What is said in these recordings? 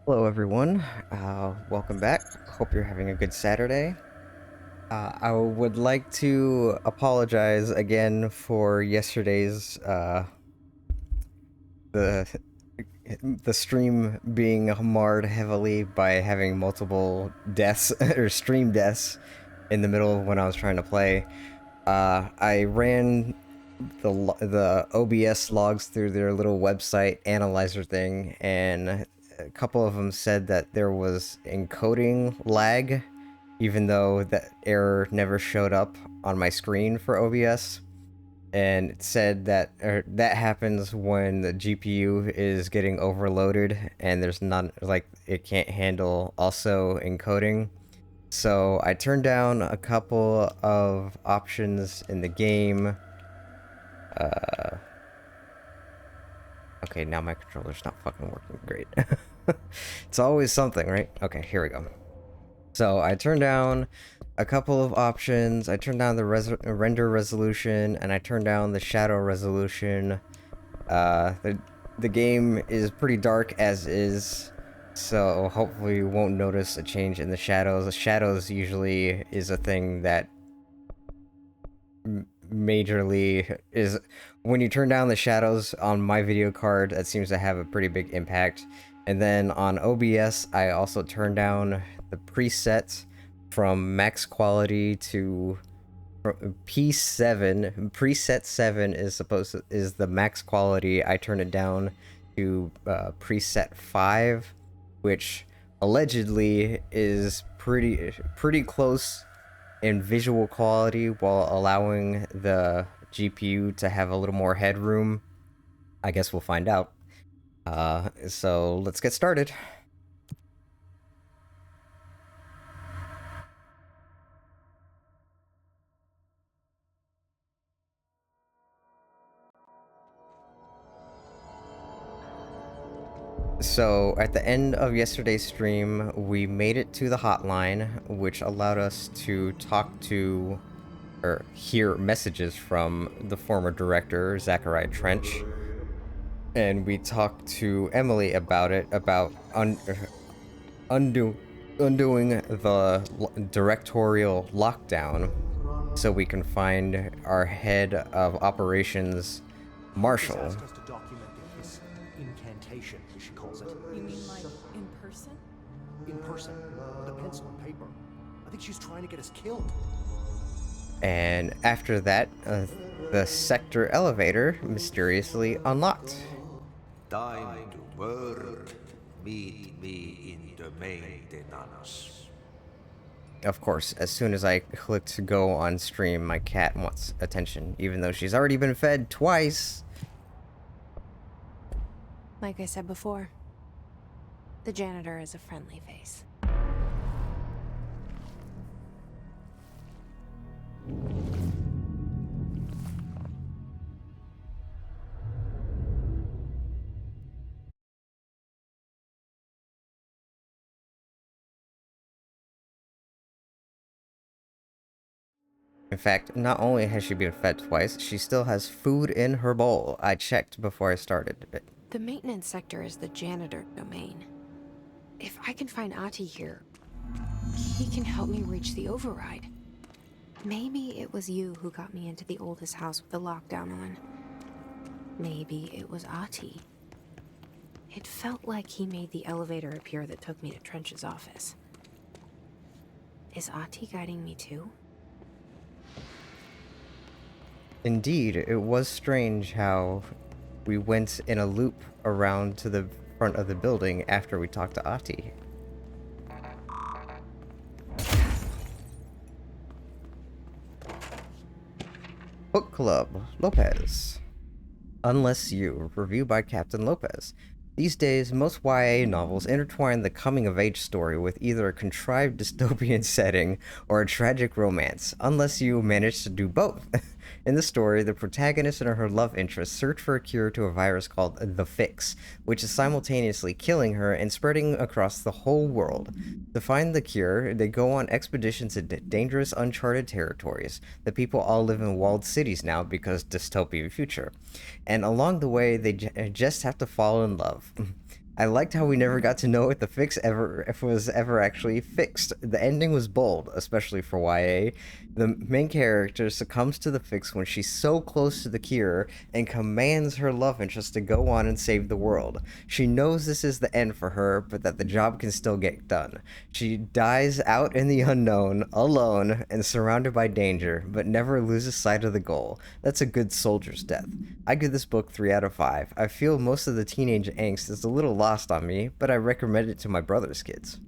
Hello, everyone. Welcome back. Hope you're having a good Saturday. I would like to apologize again for yesterday's the the stream being marred heavily by having multiple deaths or stream deaths in the middle when I was trying to play. I ran the OBS logs through their little website analyzer thing, and a couple of them said that there was encoding lag, even though that error never showed up on my screen for OBS. And it said that that happens when the GPU is getting overloaded and there's not like it can't handle also encoding. So I turned down a couple of options in the game. Uh, okay, now my controller's not fucking working great. It's always something, right? Okay, here we go. So I turned down a couple of options. I turned down the render resolution, and I turned down the shadow resolution. The game is pretty dark as is, so hopefully you won't notice a change in the shadows. The shadows usually is a thing that majorly is when you turn down the shadows on my video card, that seems to have a pretty big impact. And then on OBS, I also turned down the presets from max quality to P7. Preset 7 is the max quality. I turned it down to preset 5, which allegedly is pretty close in visual quality while allowing the GPU to have a little more headroom. I guess we'll find out. So let's get started. So at the end of yesterday's stream, we made it to the hotline, which allowed us to talk to or hear messages from the former director, Zachariah Trench. And we talked to Emily about it, about undoing the directorial lockdown so we can find our head of operations, Marshall. She's asked us to document this incantation, as she calls it. You mean like in person? In person, with a pencil and paper. I think she's trying to get us killed. And after that, the sector elevator mysteriously unlocked. Time to work. Meet me in Domain de Nanos. Of course, as soon as I click to go on stream, my cat wants attention, even though she's already been fed twice. Like I said before, the janitor is a friendly face. In fact, not only has she been fed twice, she still has food in her bowl. I checked before I started. The maintenance sector is the janitor domain. If I can find Ati here, he can help me reach the override. Maybe it was you who got me into the oldest house with the lockdown on. Maybe it was Ati. It felt like he made the elevator appear that took me to Trench's office. Is Ati guiding me too? Indeed, it was strange how we went in a loop around to the front of the building after we talked to Ati. Book Club, Lopez. Unless You, review by Captain Lopez. These days, most YA novels intertwine the coming-of-age story with either a contrived dystopian setting or a tragic romance, unless you manage to do both. In the story, the protagonist and her love interest search for a cure to a virus called the Fix, which is simultaneously killing her and spreading across the whole world. To find the cure, they go on expeditions into dangerous, uncharted territories. The people all live in walled cities now because dystopian future. And along the way, they just have to fall in love. I liked how we never got to know if the fix was ever actually fixed. The ending was bold, especially for YA. The main character succumbs to the fix when she's so close to the cure and commands her love interest to go on and save the world. She knows this is the end for her, but that the job can still get done. She dies out in the unknown, alone, and surrounded by danger, but never loses sight of the goal. That's a good soldier's death. I give this book 3 out of 5. I feel most of the teenage angst is a little lost on me, but I recommend it to my brother's kids.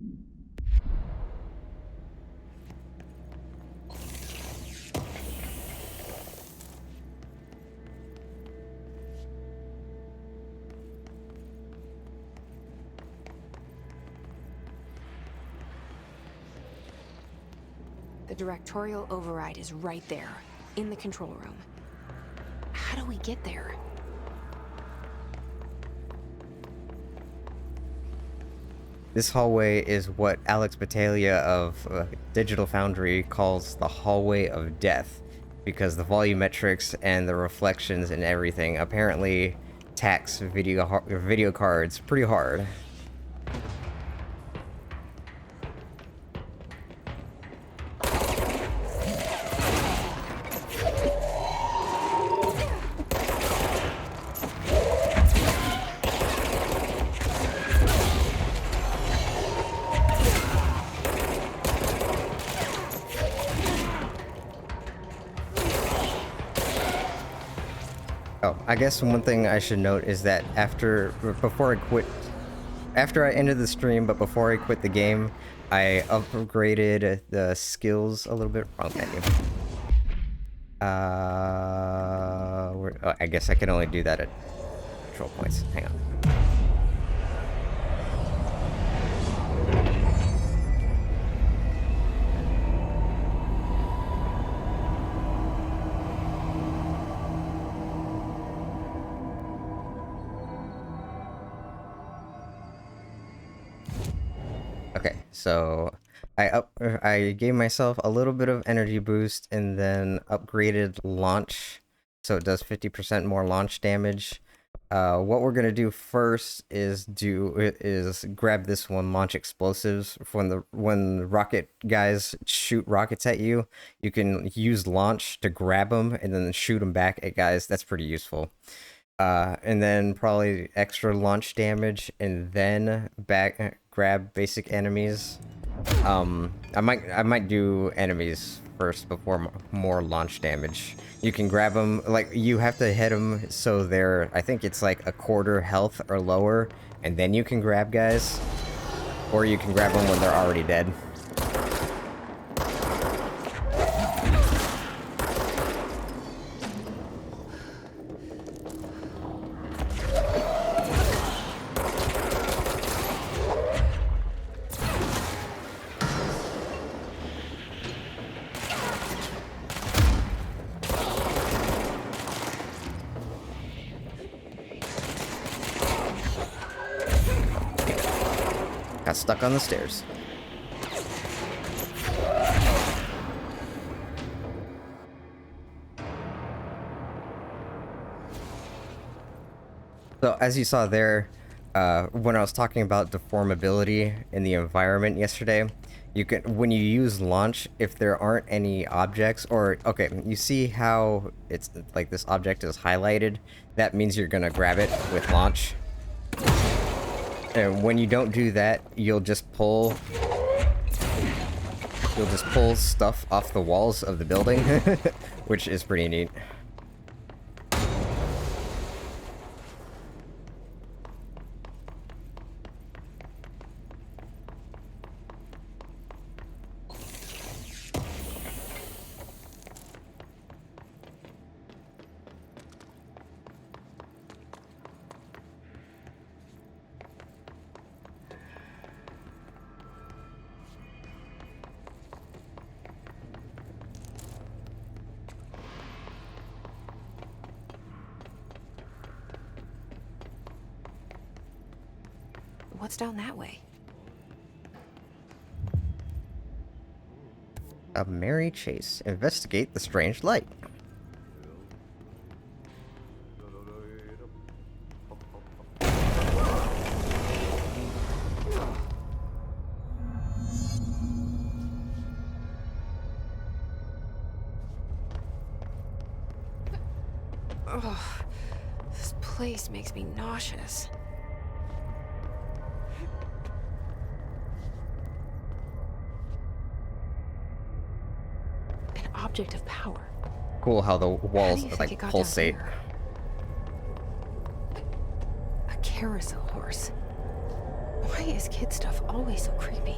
The directorial override is right there, in the control room. How do we get there? This hallway is what Alex Battaglia of Digital Foundry calls the hallway of death, because the volumetrics and the reflections and everything apparently tax video cards pretty hard. Oh, I guess one thing I should note is that after I ended the stream, but before I quit the game, I upgraded the skills a little bit. Wrong menu. I guess I can only do that at control points. Hang on. Okay, so I gave myself a little bit of energy boost and then upgraded launch, so it does 50% more launch damage. What we're gonna do first is grab this one, launch explosives. When the rocket guys shoot rockets at you, you can use launch to grab them and then shoot them back at guys. That's pretty useful. And then probably extra launch damage, and then grab basic enemies. I might do enemies first before more launch damage. You can grab them, like, you have to hit them so they're, I think it's like a quarter health or lower, and then you can grab guys, or you can grab them when they're already dead. Got stuck on the stairs. So as you saw there, when I was talking about deformability in the environment yesterday, you can, when you use launch, if there aren't any objects, or okay, you see how it's like this object is highlighted, that means you're gonna grab it with launch. And when you don't do that, you'll just pull stuff off the walls of the building, which is pretty neat. What's down that way? A merry chase. Investigate the strange light. place makes me nauseous. An object of power. Cool how the How walls do you think like it got pulsate. down here? A carousel horse. Why is kid stuff always so creepy?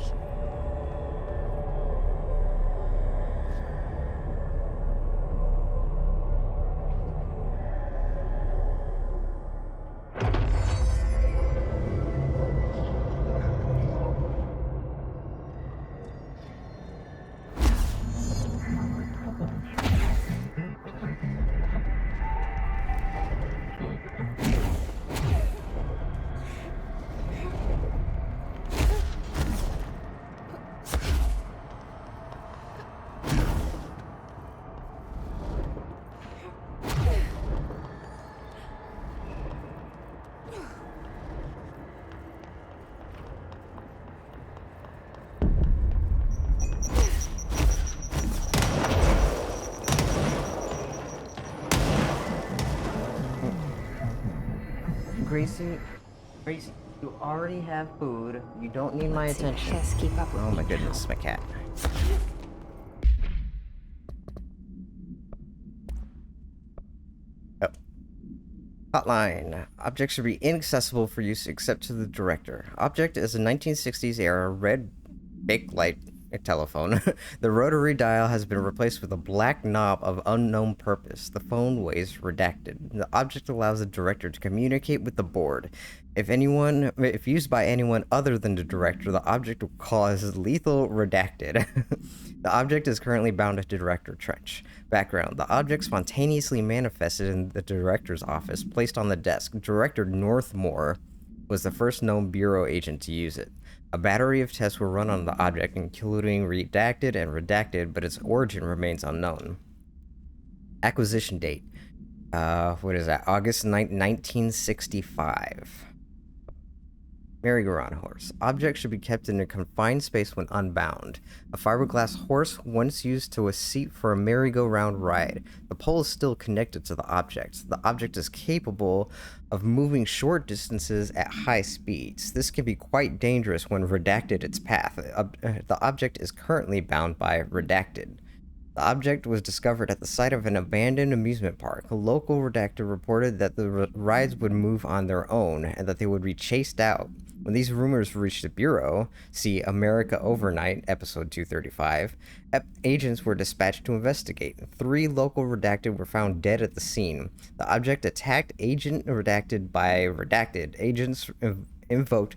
Gracie, you already have food. You don't need my Let's see attention. Hess keep up with Oh me my now. goodness, my cat. Oh. Hotline. Object should be inaccessible for use except to the director. Object is a 1960s era red bakelite telephone. The rotary dial has been replaced with a black knob of unknown purpose. The phone weighs redacted. The object allows the director to communicate with the board. If used by anyone other than the director, the object will cause lethal redacted. The object is currently bound to Director Trench. Background. The object spontaneously manifested in the director's office, placed on the desk. Director Northmore was the first known bureau agent to use it. A battery of tests were run on the object, including redacted and redacted, but its origin remains unknown. Acquisition date. What is that? August 1965. Merry-go-round horse. Object should be kept in a confined space when unbound. A fiberglass horse once used to a seat for a merry-go-round ride. The pole is still connected to the object. The object is capable of moving short distances at high speeds. This can be quite dangerous when redacted its path. The object is currently bound by redacted. The object was discovered at the site of an abandoned amusement park. A local redactor reported that the rides would move on their own and that they would be chased out. When these rumors reached the Bureau, see America Overnight, episode 235, agents were dispatched to investigate. 3 local redacted were found dead at the scene. The object attacked agent redacted by redacted. Agents invoked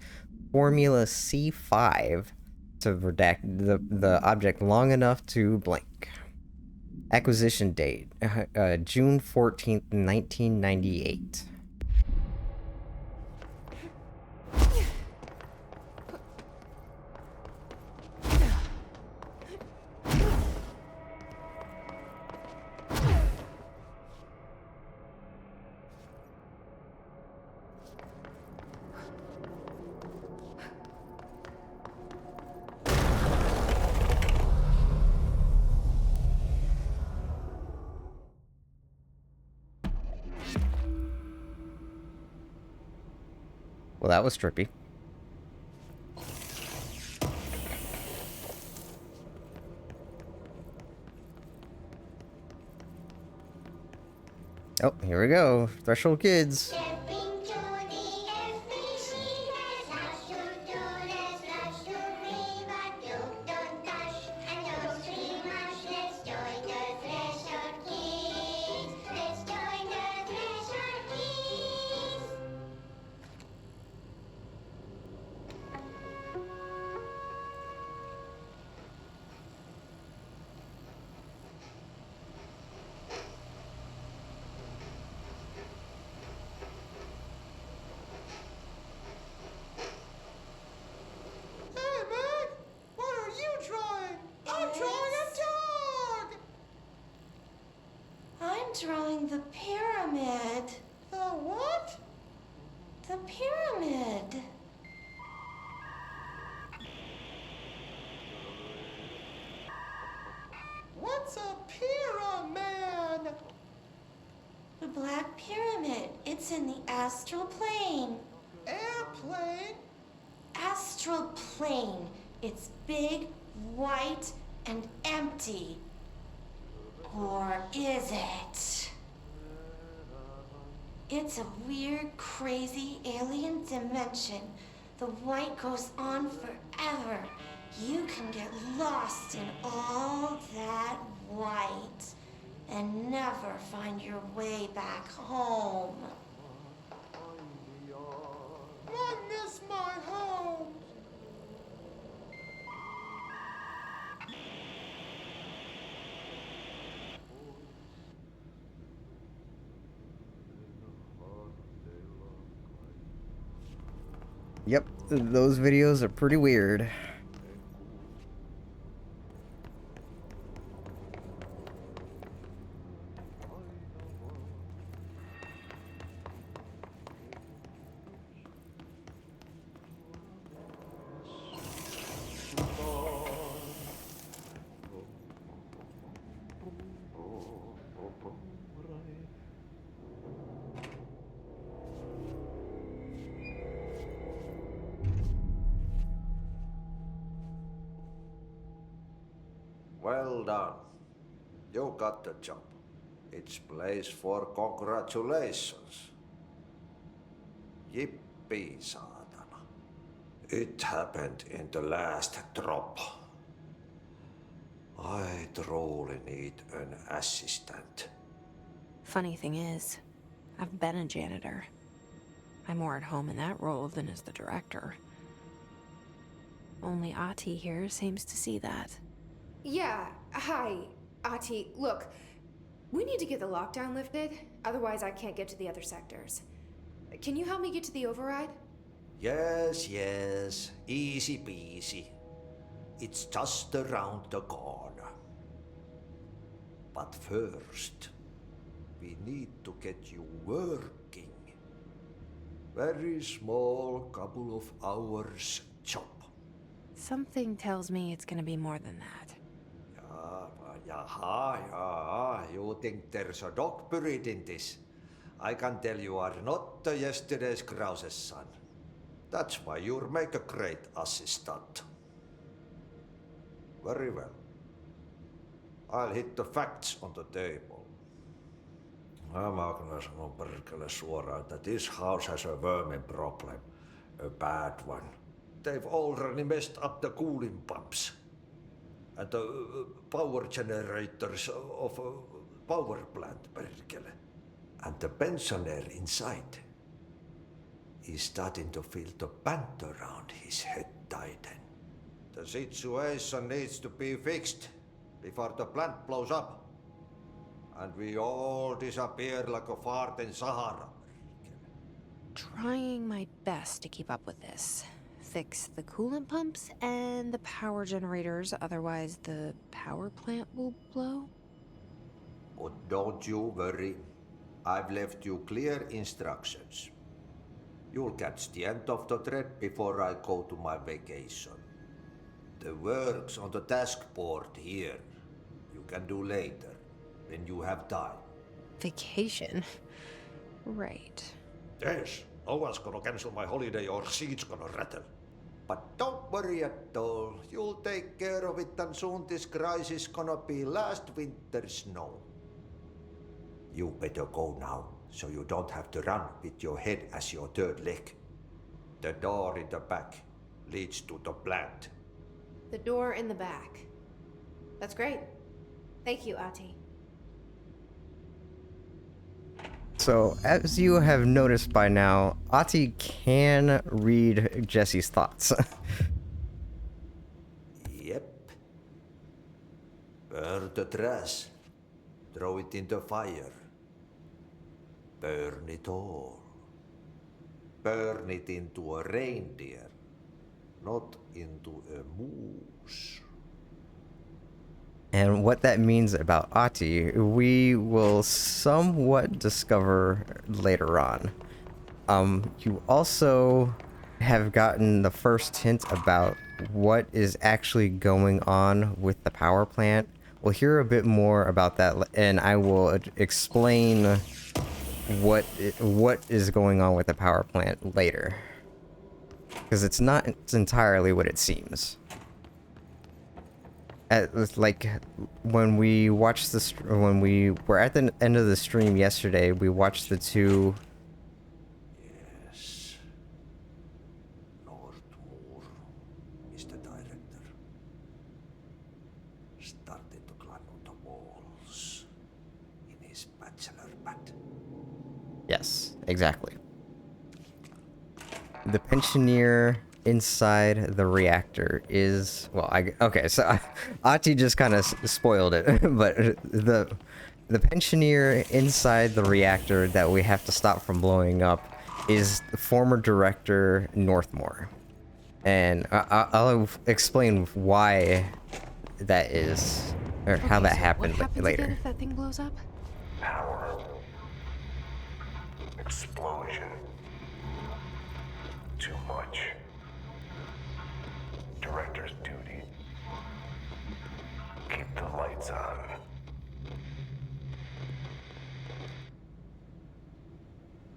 Formula C5 to redact the object long enough to blink. Acquisition date, June 14th, 1998. Well, that was trippy. Oh, here we go. Threshold Kids. Drawing the pyramid. The what? The pyramid. What's a pyramid? The Black Pyramid. It's in the astral plane. Airplane? Astral plane. It's big, white, and empty. Or is it? It's a weird, crazy alien dimension. The white goes on forever. You can get lost in all that white and never find your way back home. I miss my home. Yep, those videos are pretty weird. Well done. You got the job. It's place for congratulations. Yippee, saatana. It happened in the last drop. I truly need an assistant. Funny thing is, I've been a janitor. I'm more at home in that role than as the director. Only Ati here seems to see that. Yeah, hi, Ati. Look, we need to get the lockdown lifted, otherwise I can't get to the other sectors. Can you help me get to the override? Yes, yes. Easy peasy. It's just around the corner. But first, we need to get you working. Very small, couple of hours job. Something tells me it's gonna be more than that. Yeah. You think there's a dog buried in this? I can tell you are not the yesterday's Krause's son. That's why you'll make a great assistant. Very well. I'll hit the facts on the table. Mä kyllä sanon perkele suoraan, että this house has a vermin problem. A bad one. They've already messed up the cooling pumps. And the power generators of a power plant, perkele. And the pensioner inside is starting to feel the band around his head tighten. The situation needs to be fixed before the plant blows up. And we all disappear like a fart in Sahara. Trying my best to keep up with this. Fix the coolant pumps and the power generators, otherwise the power plant will blow. But don't you worry. I've left you clear instructions. You'll catch the end of the thread before I go to my vacation. The work's on the task board here. You can do later, when you have time. Vacation? Right. Yes, no one's gonna cancel my holiday or seat's gonna rattle. But don't worry at all. You'll take care of it and soon this crisis gonna be last winter's snow. You better go now, so you don't have to run with your head as your third leg. The door in the back leads to the plant. The door in the back. That's great. Thank you, Ati. So, as you have noticed by now, Ati can read Jesse's thoughts. Yep. Burn the trash. Throw it in the fire. Burn it all. Burn it into a reindeer, not into a moose. And what that means about Ati, we will somewhat discover later on. You also have gotten the first hint about what is actually going on with the power plant. We'll hear a bit more about that, and I will explain what is going on with the power plant later, because it's entirely what it seems. Like when we watched this, when we were at the end of the stream yesterday, we watched the two. Yes. Lord Moore is the director. Started to climb on the walls in his bachelor pad. Yes, exactly. The pensioner inside the reactor is, well, okay, so Ati just kind of spoiled it, but the pensioner inside the reactor that we have to stop from blowing up is the former director Northmore, and I'll explain why that is, or how that so happened what happens later. again if that thing blows up? Power. Explosion. Too much. Director's duty. Keep the lights on.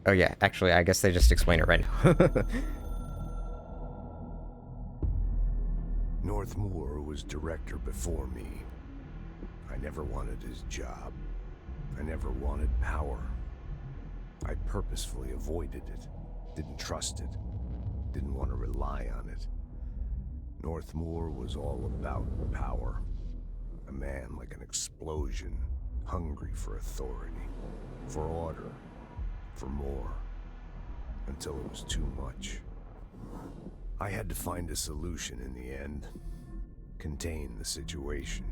Oh yeah, actually, I guess they just explained it right now. Northmore was director before me. I never wanted his job. I never wanted power. I purposefully avoided it. Didn't trust it. Didn't want to rely on it. Northmore was all about power. A man like an explosion, hungry for authority, for order, for more, until it was too much. I had to find a solution in the end. Contain the situation.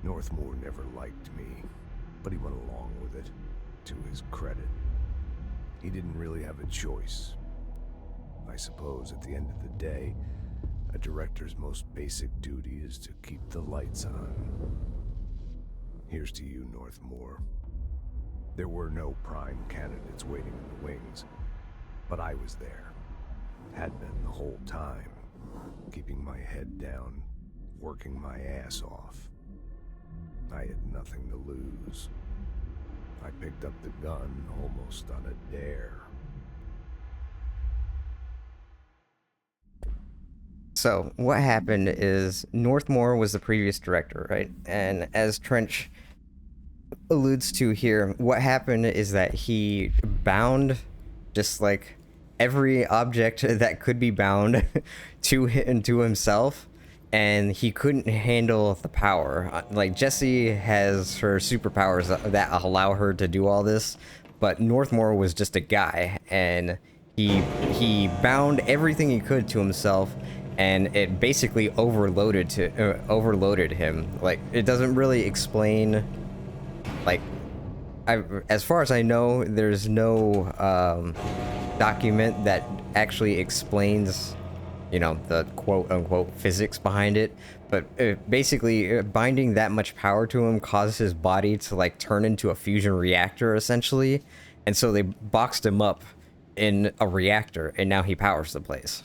Northmore never liked me, but he went along with it, to his credit. He didn't really have a choice. I suppose at the end of the day, a director's most basic duty is to keep the lights on. Here's to you, Northmore. There were no prime candidates waiting in the wings, but I was there. Had been the whole time, keeping my head down, working my ass off. I had nothing to lose. I picked up the gun almost on a dare. So, what happened is Northmore was the previous director, right? And as Trench alludes to here, what happened is that he bound just like every object that could be bound to himself, and he couldn't handle the power. Like, Jessie has her superpowers that allow her to do all this, but Northmore was just a guy, and he bound everything he could to himself, and it basically overloaded him. Like, it doesn't really explain, like, as far as I know, there's no document that actually explains, you know, the quote-unquote physics behind it, but basically binding that much power to him caused his body to like turn into a fusion reactor essentially, and so they boxed him up in a reactor, and now he powers the place.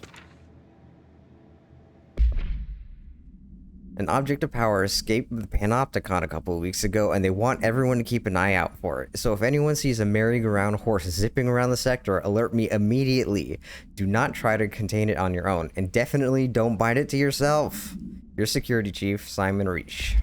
An object of power escaped the Panopticon a couple of weeks ago, and they want everyone to keep an eye out for it. So if anyone sees a merry-go-round horse zipping around the sector, alert me immediately. Do not try to contain it on your own, and definitely don't bind it to yourself. Your security chief, Simon Reich.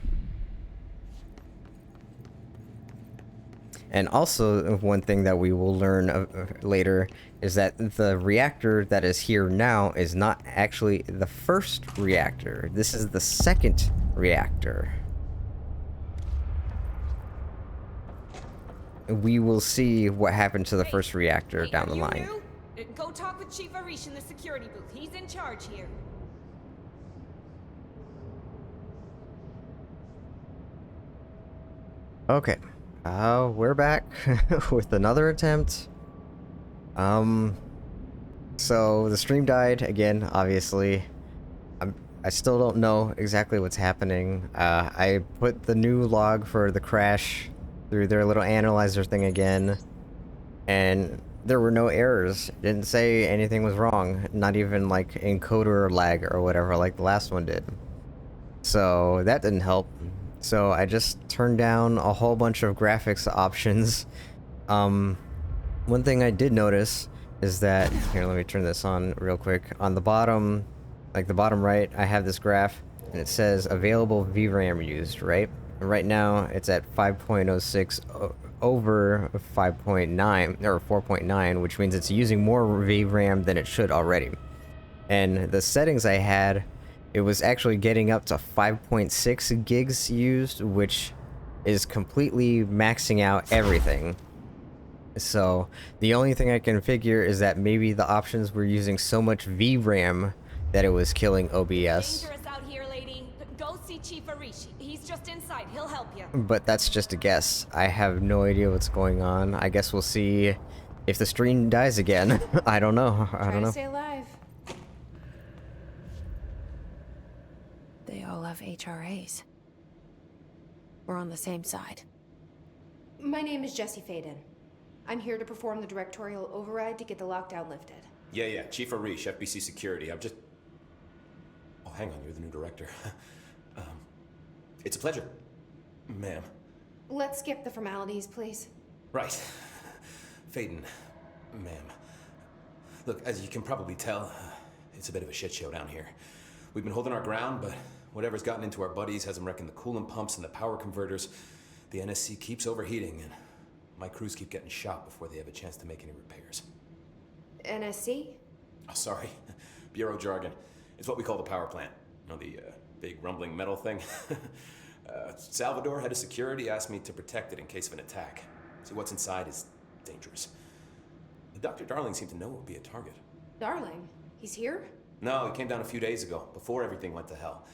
And also, one thing that we will learn later is that the reactor that is here now is not actually the first reactor. This is the second reactor. We will see what happened to the first reactor down the line. Go talk with Chief Arish in the security booth. He's in charge here. Okay. We're back with another attempt. So the stream died again, obviously. I still don't know exactly what's happening. I put the new log for the crash through their little analyzer thing again, and there were no errors. It didn't say anything was wrong, not even like encoder lag or whatever like the last one did. So that didn't help. So I just turned down a whole bunch of graphics options One thing I did notice is that, here, let me turn this on real quick. On the bottom, like the bottom right, I have this graph, and it says available VRAM used, right? And right now, it's at 5.06 over 5.9, or 4.9, which means it's using more VRAM than it should already. And the settings I had, it was actually getting up to 5.6 gigs used, which is completely maxing out everything. So the only thing I can figure is that maybe the options were using so much VRAM that it was killing OBS. Dangerous out here, lady. Go see Chief Arish. He's just inside. He'll help you. But that's just a guess. I have no idea what's going on. I guess we'll see if the stream dies again. I don't know. I Try don't to know. stay alive. They all have HRAs. We're on the same side. My name is Jesse Faden. I'm here to perform the directorial override to get the lockdown lifted. Yeah, Chief Arish, FBC Security. I'm just... Oh, hang on, you're the new director. It's a pleasure, ma'am. Let's skip the formalities, please. Right. Faden, ma'am. Look, as you can probably tell, it's a bit of a shit show down here. We've been holding our ground, but whatever's gotten into our buddies has them wrecking the coolant pumps and the power converters. The NSC keeps overheating, and my crews keep getting shot before they have a chance to make any repairs. NSC? Oh, sorry. Bureau jargon. It's what we call the power plant. You know, the big rumbling metal thing? Salvador, head of security, asked me to protect it in case of an attack. See, what's inside is dangerous. Dr. Darling seemed to know it would be a target. Darling? He's here? No, he came down a few days ago, before everything went to hell.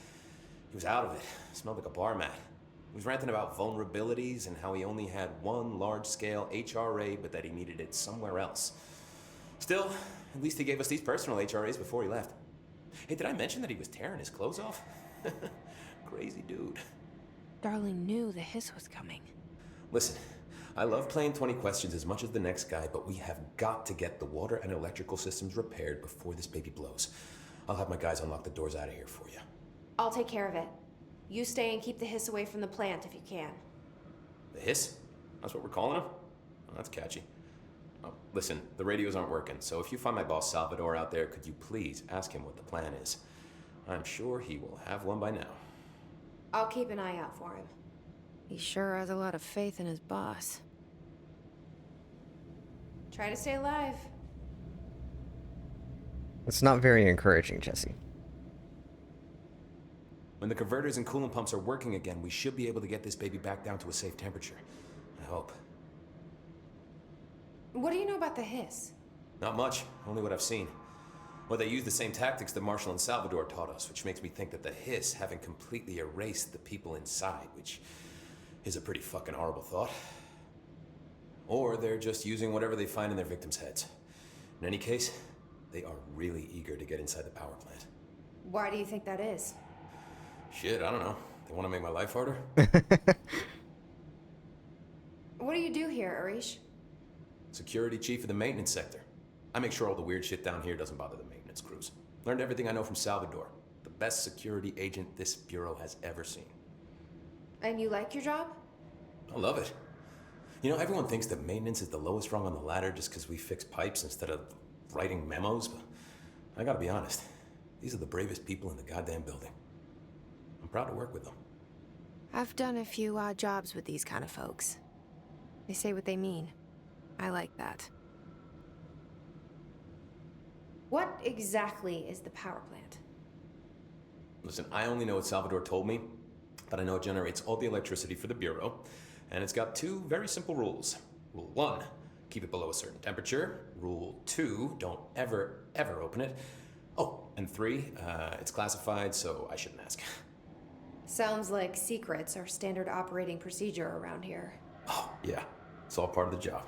He was out of it. Smelled like a bar mat. He was ranting about vulnerabilities and how he only had one large-scale HRA, but that he needed it somewhere else. Still, at least he gave us these personal HRAs before he left. Hey, did I mention that he was tearing his clothes off? Crazy dude. Darling knew the hiss was coming. Listen, I love playing 20 questions as much as the next guy, but we have got to get the water and electrical systems repaired before this baby blows. I'll have my guys unlock the doors out of here for you. I'll take care of it. You stay and keep the hiss away from the plant if you can. The hiss? That's what we're calling him? Oh, that's catchy. Oh, listen, the radios aren't working, so if you find my boss Salvador out there, could you please ask him what the plan is? I'm sure he will have one by now. I'll keep an eye out for him. He sure has a lot of faith in his boss. Try to stay alive. It's not very encouraging, Jesse. When the converters and coolant pumps are working again, we should be able to get this baby back down to a safe temperature. I hope. What do you know about the hiss? Not much, only what I've seen. Well, they use the same tactics that Marshall and Salvador taught us, which makes me think that the hiss haven't completely erased the people inside, which is a pretty fucking horrible thought. Or they're just using whatever they find in their victims' heads. In any case, they are really eager to get inside the power plant. Why do you think that is? Shit, I don't know. They want to make my life harder? What do you do here, Arish? Security chief of the maintenance sector. I make sure all the weird shit down here doesn't bother the maintenance crews. Learned everything I know from Salvador. The best security agent this bureau has ever seen. And you like your job? I love it. You know, everyone thinks that maintenance is the lowest rung on the ladder just because we fix pipes instead of writing memos, but I gotta be honest. These are the bravest people in the goddamn building. I'm proud to work with them. I've done a few odd jobs with these kind of folks. They say what they mean. I like that. What exactly is the power plant? Listen, I only know what Salvador told me, but I know it generates all the electricity for the Bureau, and it's got two very simple rules. Rule 1, keep it below a certain temperature. Rule 2, don't ever open it. Oh, and 3, it's classified, so I shouldn't ask. Sounds like secrets are standard operating procedure around here. Oh, yeah, it's all part of the job.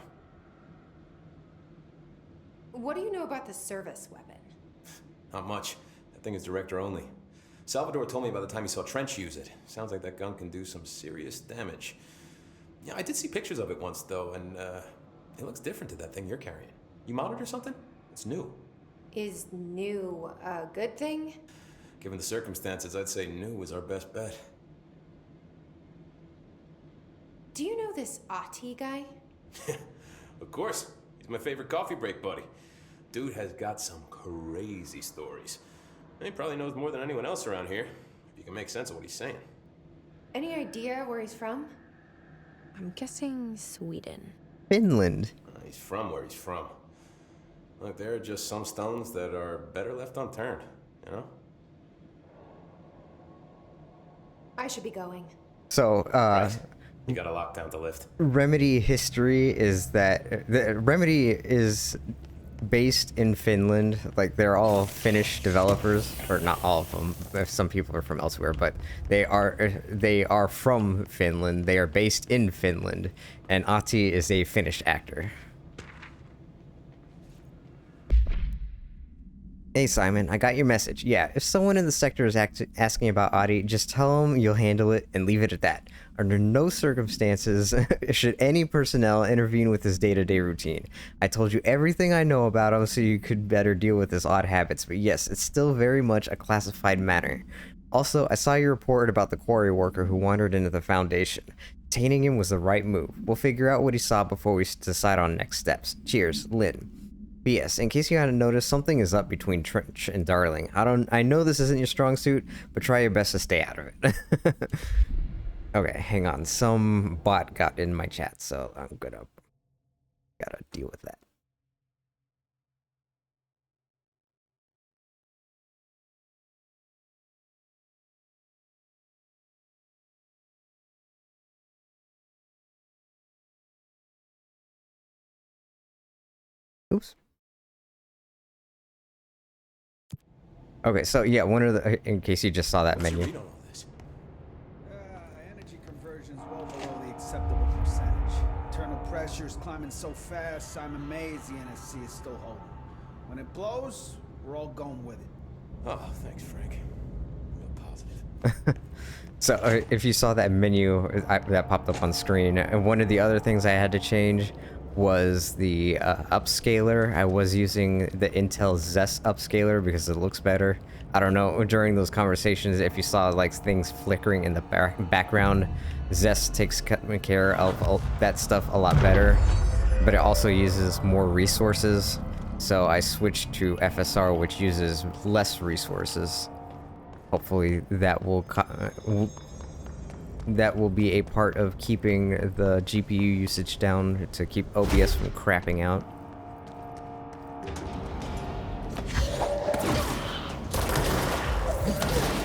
What do you know about the service weapon? Not much. That thing is director only. Salvador told me by the time he saw Trench use it. Sounds like that gun can do some serious damage. Yeah, I did see pictures of it once, though, and it looks different to that thing you're carrying. You mounted or something? It's new. Is new a good thing? Given the circumstances, I'd say new is our best bet. Do you know this Ati guy? Of course. He's my favorite coffee break buddy. Dude has got some crazy stories. He probably knows more than anyone else around here, if you can make sense of what he's saying. Any idea where he's from? I'm guessing Sweden. Finland. He's from where he's from. Look, there are just some stones that are better left unturned, you know? I should be going. So, Right. You got a lockdown to lift. Remedy history is that Remedy is based in Finland. Like, they're all Finnish developers, or not all of them. Some people are from elsewhere, but they are from Finland. They are based in Finland, and Ahti is a Finnish actor. Hey Simon, I got your message. Yeah, if someone in the sector is asking about Ahti, just tell them you'll handle it and leave it at that. Under no circumstances should any personnel intervene with his day-to-day routine. I told you everything I know about him so you could better deal with his odd habits, but yes, it's still very much a classified matter. Also, I saw your report about the quarry worker who wandered into the Foundation. Detaining him was the right move. We'll figure out what he saw before we decide on next steps. Cheers, Lynn. P.S. In case you hadn't noticed, something is up between Trench and Darling. I know this isn't your strong suit, but try your best to stay out of it. Okay, hang on. Some bot got in my chat, so I'm gotta deal with that. Oops. Okay, so yeah, one of the, in case you just saw that menu. Read on all this? Energy conversion's well below the acceptable percentage. Internal pressure's climbing so fast, I'm amazed the NSC is still holding. When it blows, we're all going with it. Oh, thanks, Frank. Real positive. So if you saw that menu that popped up on screen, and one of the other things I had to change was the upscaler. I was using the Intel Zest upscaler because it looks better. I don't know, during those conversations, if you saw like things flickering in the background, Zest takes care of that stuff a lot better, but it also uses more resources. So I switched to FSR, which uses less resources. Hopefully that will be a part of keeping the GPU usage down to keep OBS from crapping out.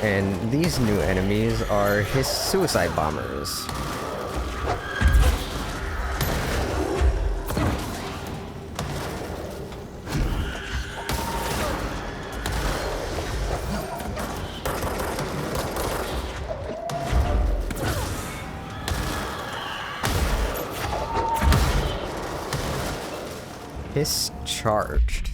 And these new enemies are his suicide bombers. Hiss charged.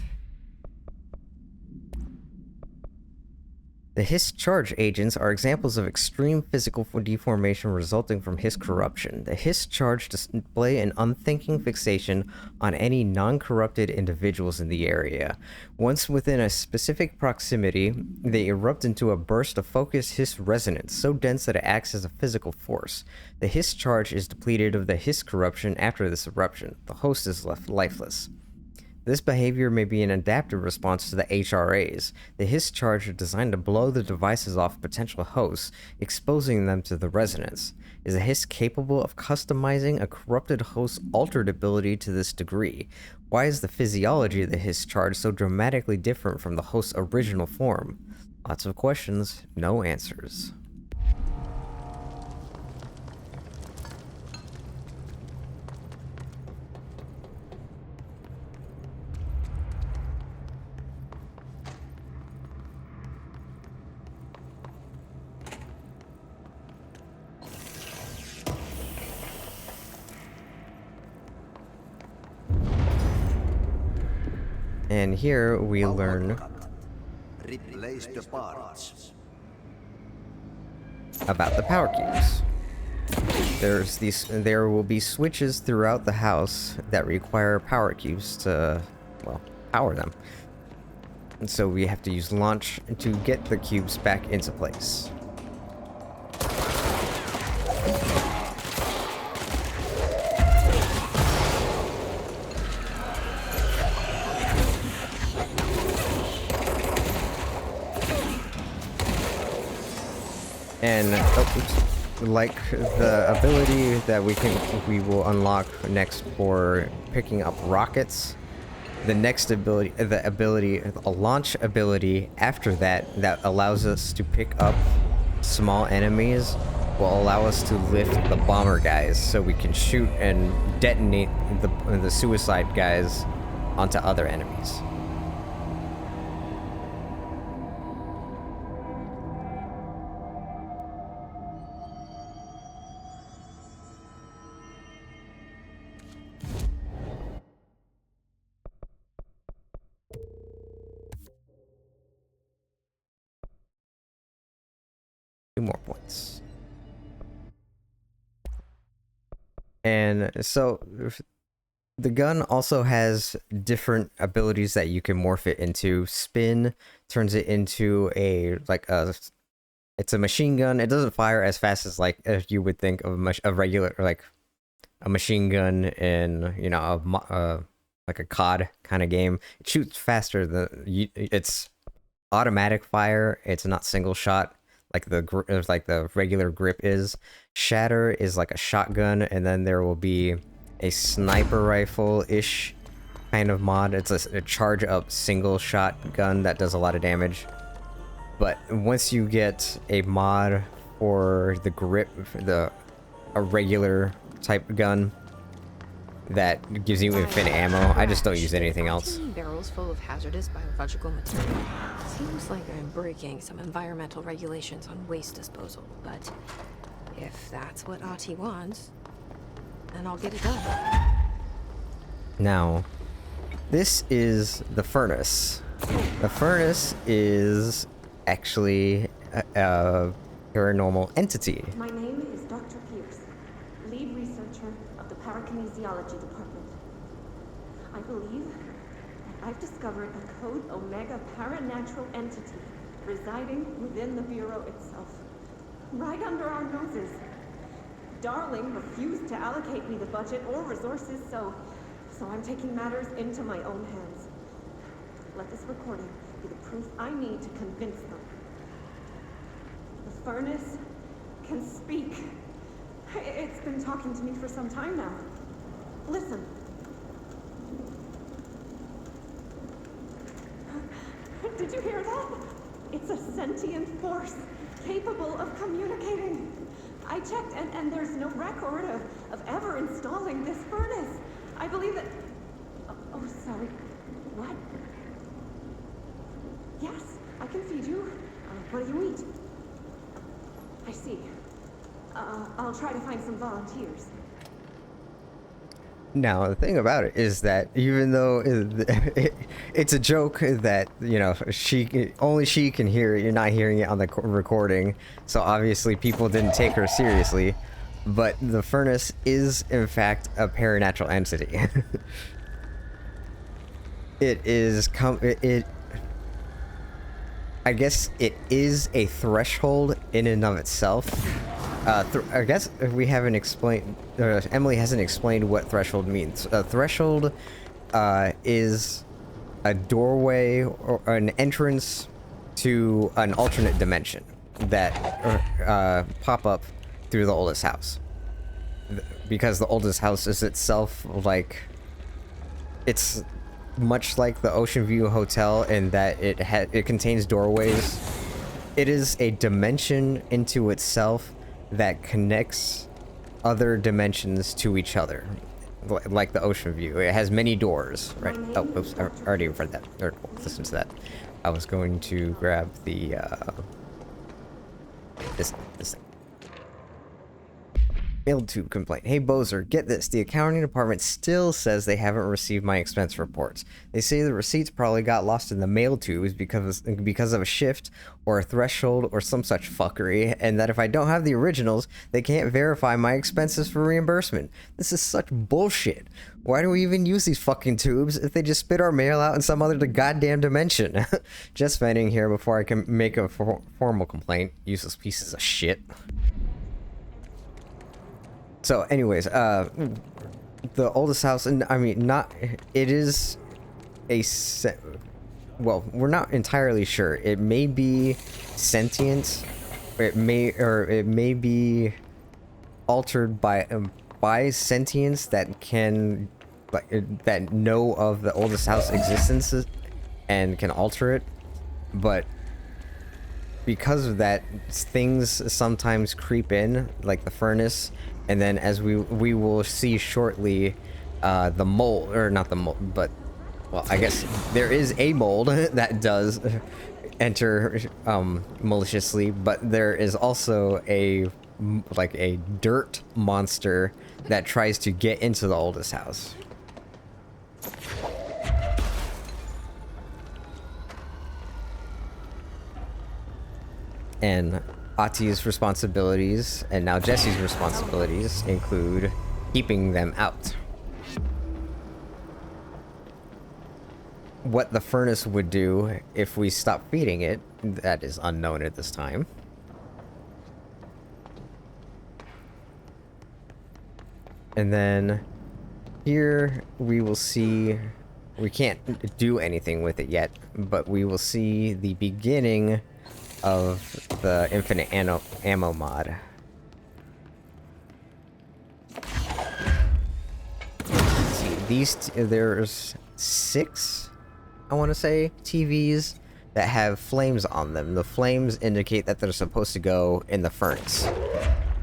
The Hiss charge agents are examples of extreme physical deformation resulting from Hiss corruption. The Hiss charge display an unthinking fixation on any non-corrupted individuals in the area. Once within a specific proximity, they erupt into a burst of focused Hiss resonance, so dense that it acts as a physical force. The Hiss charge is depleted of the Hiss corruption after this eruption. The host is left lifeless. This behavior may be an adaptive response to the HRAs. The Hiss charge are designed to blow the devices off potential hosts, exposing them to the resonance. Is a Hiss capable of customizing a corrupted host's altered ability to this degree? Why is the physiology of the Hiss charge so dramatically different from the host's original form? Lots of questions, no answers. And here we learn Replace the parts. about the power cubes. There will be switches throughout the house that require power cubes to, well, power them. And so we have to use launch to get the cubes back into place. And like the ability that we will unlock next for picking up rockets, the next ability, a launch ability after that allows us to pick up small enemies, will allow us to lift the bomber guys so we can shoot and detonate the suicide guys onto other enemies. Two more points. And so the gun also has different abilities that you can morph it into. Spin turns it into it's a machine gun. It doesn't fire as fast as like you would think of a regular, like a machine gun in, you know, like a COD kind of game. It shoots faster it's automatic fire. It's not single shot like the regular grip is. Shatter is like a shotgun, and then there will be a sniper rifle-ish kind of mod. It's a charge up single shot gun that does a lot of damage. But once you get a mod for the grip, a regular type gun that gives you infinite ammo, I just don't use anything else. Barrels full of hazardous biological material. Seems like I'm breaking some environmental regulations on waste disposal, but if that's what Ahti wants, then I'll get it done. Now, this is the furnace. The furnace is actually a paranormal entity. My name is Dr. Pierce, lead researcher of the Parakinesiology Department. I believe that I've discovered a Code Omega paranatural entity residing within the Bureau itself, right under our noses. Darling refused to allocate me the budget or resources, so I'm taking matters into my own hands. Let this recording be the proof I need to convince them. The furnace can speak. It's been talking to me for some time now. Listen. Did you hear that? It's a sentient force capable of communicating. I checked, and there's no record of ever installing this furnace. I believe that... Oh, sorry. What? Yes, I can feed you. What do you eat? I see. I'll try to find some volunteers. Now, the thing about it is that even though it's a joke that, you know, only she can hear it, you're not hearing it on the recording, so obviously people didn't take her seriously, but the furnace is, in fact, a paranatural entity. I guess it is a threshold in and of itself. I guess we haven't explained, Emily hasn't explained what threshold means. A threshold is a doorway or an entrance to an alternate dimension that pop up through the oldest house. Because the oldest house is itself like, it's much like the Ocean View Hotel in that it contains doorways. It is a dimension into itself that connects other dimensions to each other, like the Ocean View. It has many doors, right? Oh, oops, I already read that, or listened to that. I was going to grab the, this thing. Mail to complaint. Hey Bozer, get this. The accounting department still says they haven't received my expense reports. They say the receipts probably got lost in the mail tubes because of a shift or a threshold or some such fuckery, and that if I don't have the originals, they can't verify my expenses for reimbursement. This is such bullshit. Why do we even use these fucking tubes if they just spit our mail out in some other goddamn dimension? Just venting here before I can make a formal complaint. Useless pieces of shit. So, anyways, the oldest house, and I mean, it is well, we're not entirely sure. It may be sentient it may be altered by sentients that can that know of the oldest house existences and can alter it, but because of that, things sometimes creep in, like the furnace, and then as we will see shortly, the mold, or not the mold, but well, I guess there is a mold that does enter maliciously, but there is also like a dirt monster that tries to get into the oldest house. And Ati's responsibilities, and now Jesse's responsibilities, include keeping them out. What the furnace would do if we stop feeding it, that is unknown at this time. And then here we will see, we can't do anything with it yet, but we will see the beginning of the infinite ammo mod. Let's see, there's 6, I want to say, TVs that have flames on them. The flames indicate that they're supposed to go in the furnace.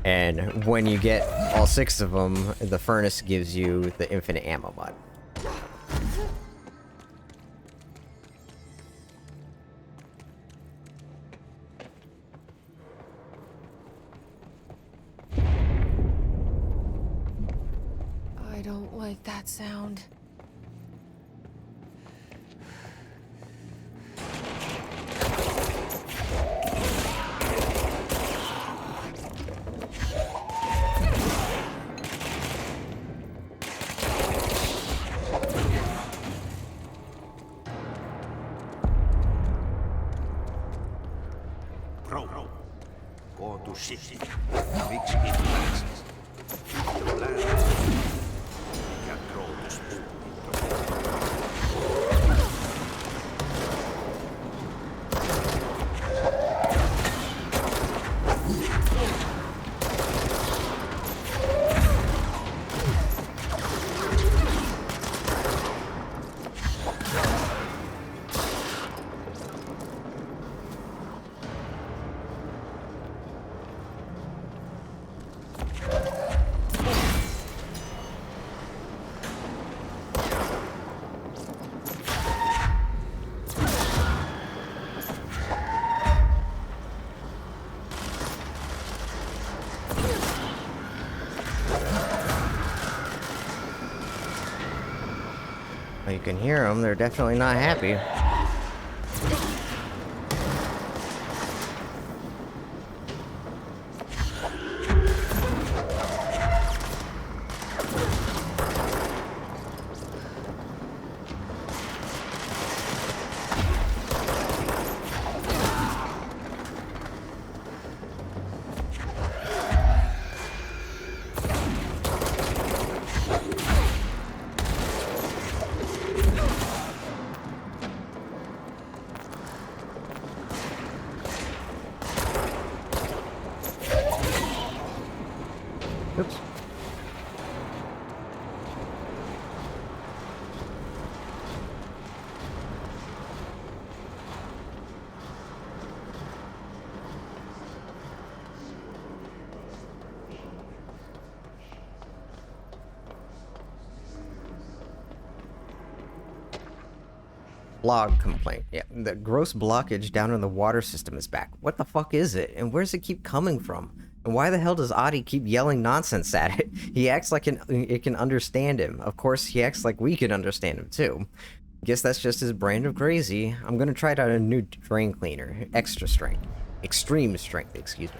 And when you get all 6 of them, the furnace gives you the infinite ammo mod. I don't like that sound. Bro, go to shit. Mix it fast. The plan can grow the spoon. You can hear them, they're definitely not happy. Oops. Log complaint. Yeah, the gross blockage down in the water system is back. What the fuck is it? And where does it keep coming from? And why the hell does Adi keep yelling nonsense at it? He acts like it can understand him. Of course, he acts like we can understand him too. Guess that's just his brand of crazy. I'm gonna try out a new drain cleaner. Extra strength. Extreme strength, excuse me.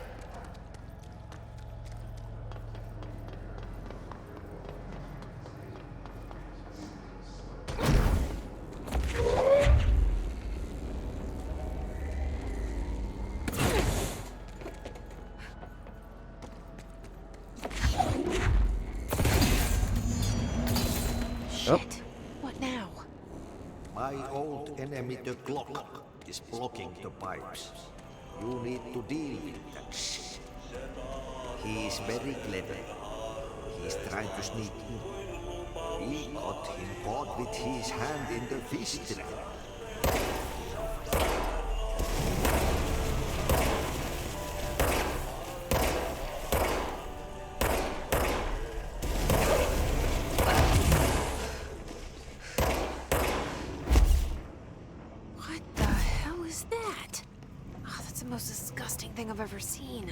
Shit. What now? My old enemy, the clock, is blocking the pipes. You need to deal with that shit. He's very clever. He's trying to sneak in. We got him caught with his hand in the fish trap. What the hell is that? Oh, that's the most disgusting thing I've ever seen.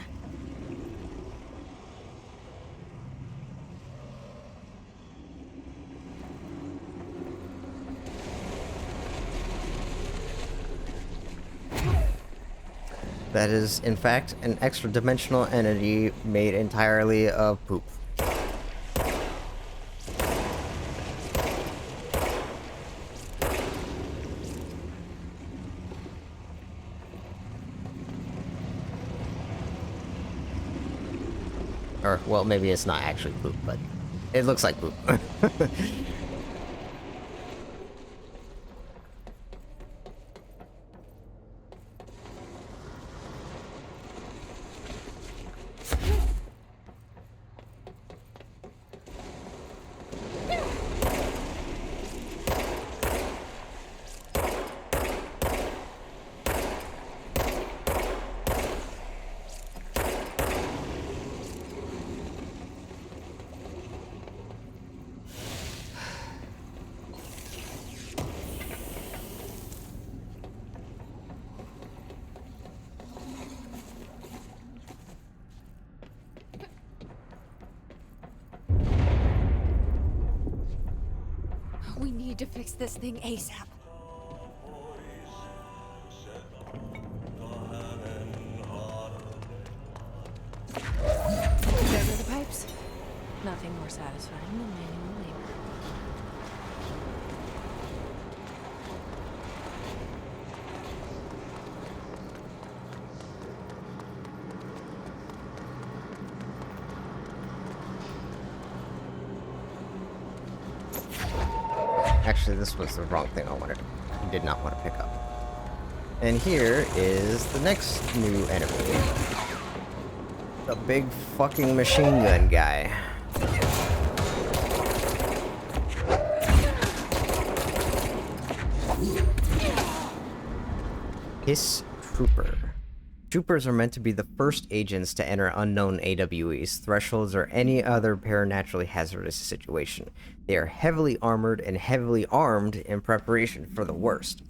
That is, in fact, an extra-dimensional entity made entirely of poop. Or, well, maybe it's not actually poop, but it looks like poop. We need to fix this thing ASAP. There go the pipes. Nothing more satisfying than manual labor. Actually, this was the wrong thing I did not want to pick up. And here is the next new enemy. The big fucking machine gun guy. Hiss Trooper. Troopers are meant to be the first agents to enter unknown AWEs, thresholds, or any other paranaturally hazardous situation. They are heavily armored and heavily armed in preparation for the worst.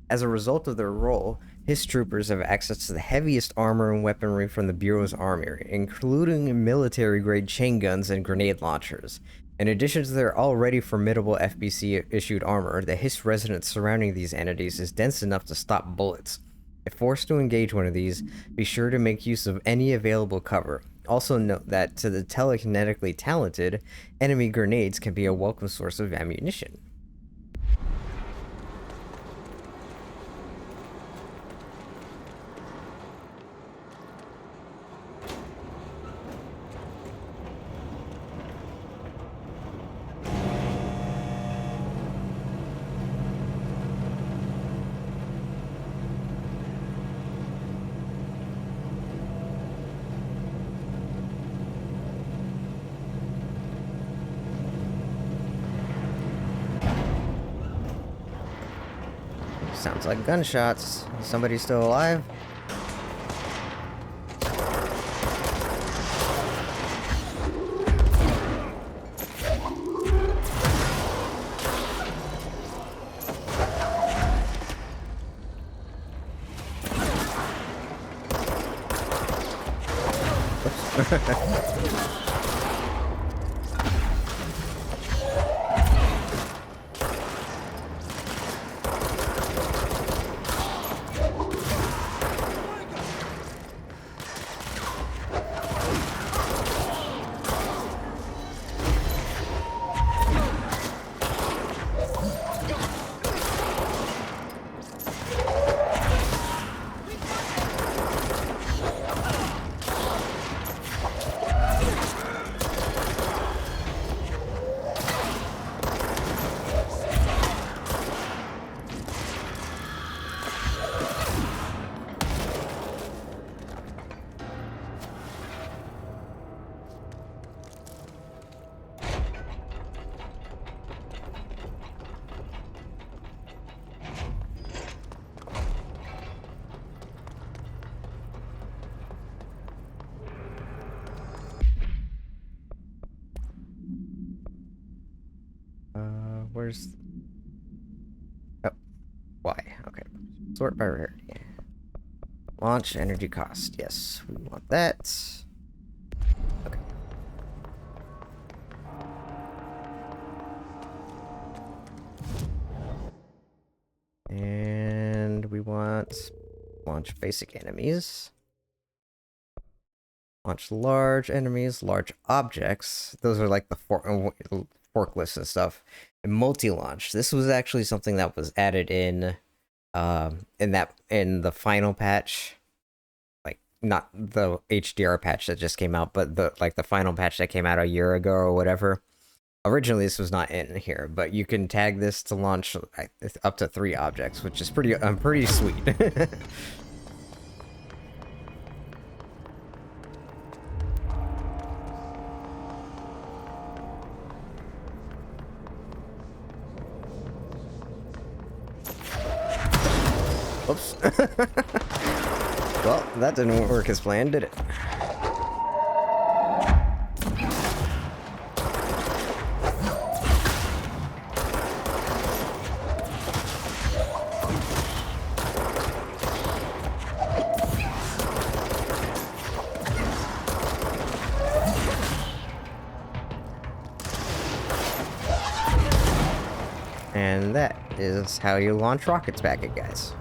As a result of their role, Hiss Troopers have access to the heaviest armor and weaponry from the Bureau's army, including military-grade chain guns and grenade launchers. In addition to their already formidable FBC-issued armor, the Hiss resonance surrounding these entities is dense enough to stop bullets. If forced to engage one of these, be sure to make use of any available cover. Also note that to the telekinetically talented, enemy grenades can be a welcome source of ammunition. Sounds like gunshots. Is somebody still alive? where's... Oh, why? Okay. Sort by rarity. Launch energy cost. Yes, we want that. Okay. And we want launch basic enemies. Launch large enemies, large objects. Those are like the forklifts and stuff. And multi-launch. This was actually something that was added in the final patch. Like not the HDR patch that just came out, but the final patch that came out a year ago or whatever. Originally, this was not in here, but you can tag this to launch up to 3 objects, which is pretty sweet. Oops. Well, that didn't work as planned, did it? And that is how you launch rockets back at guys.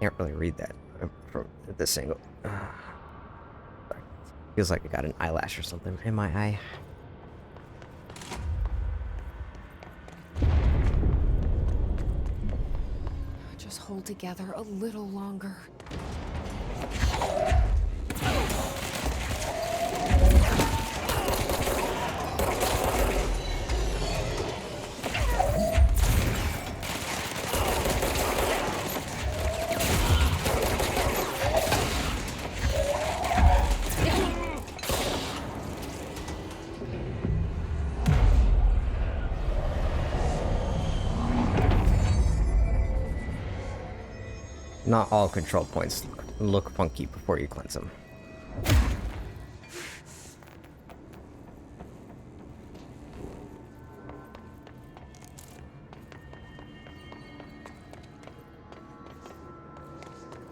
Can't really read that from this angle. Feels like I got an eyelash or something in my eye. Just hold together a little longer. Not all control points look funky before you cleanse them.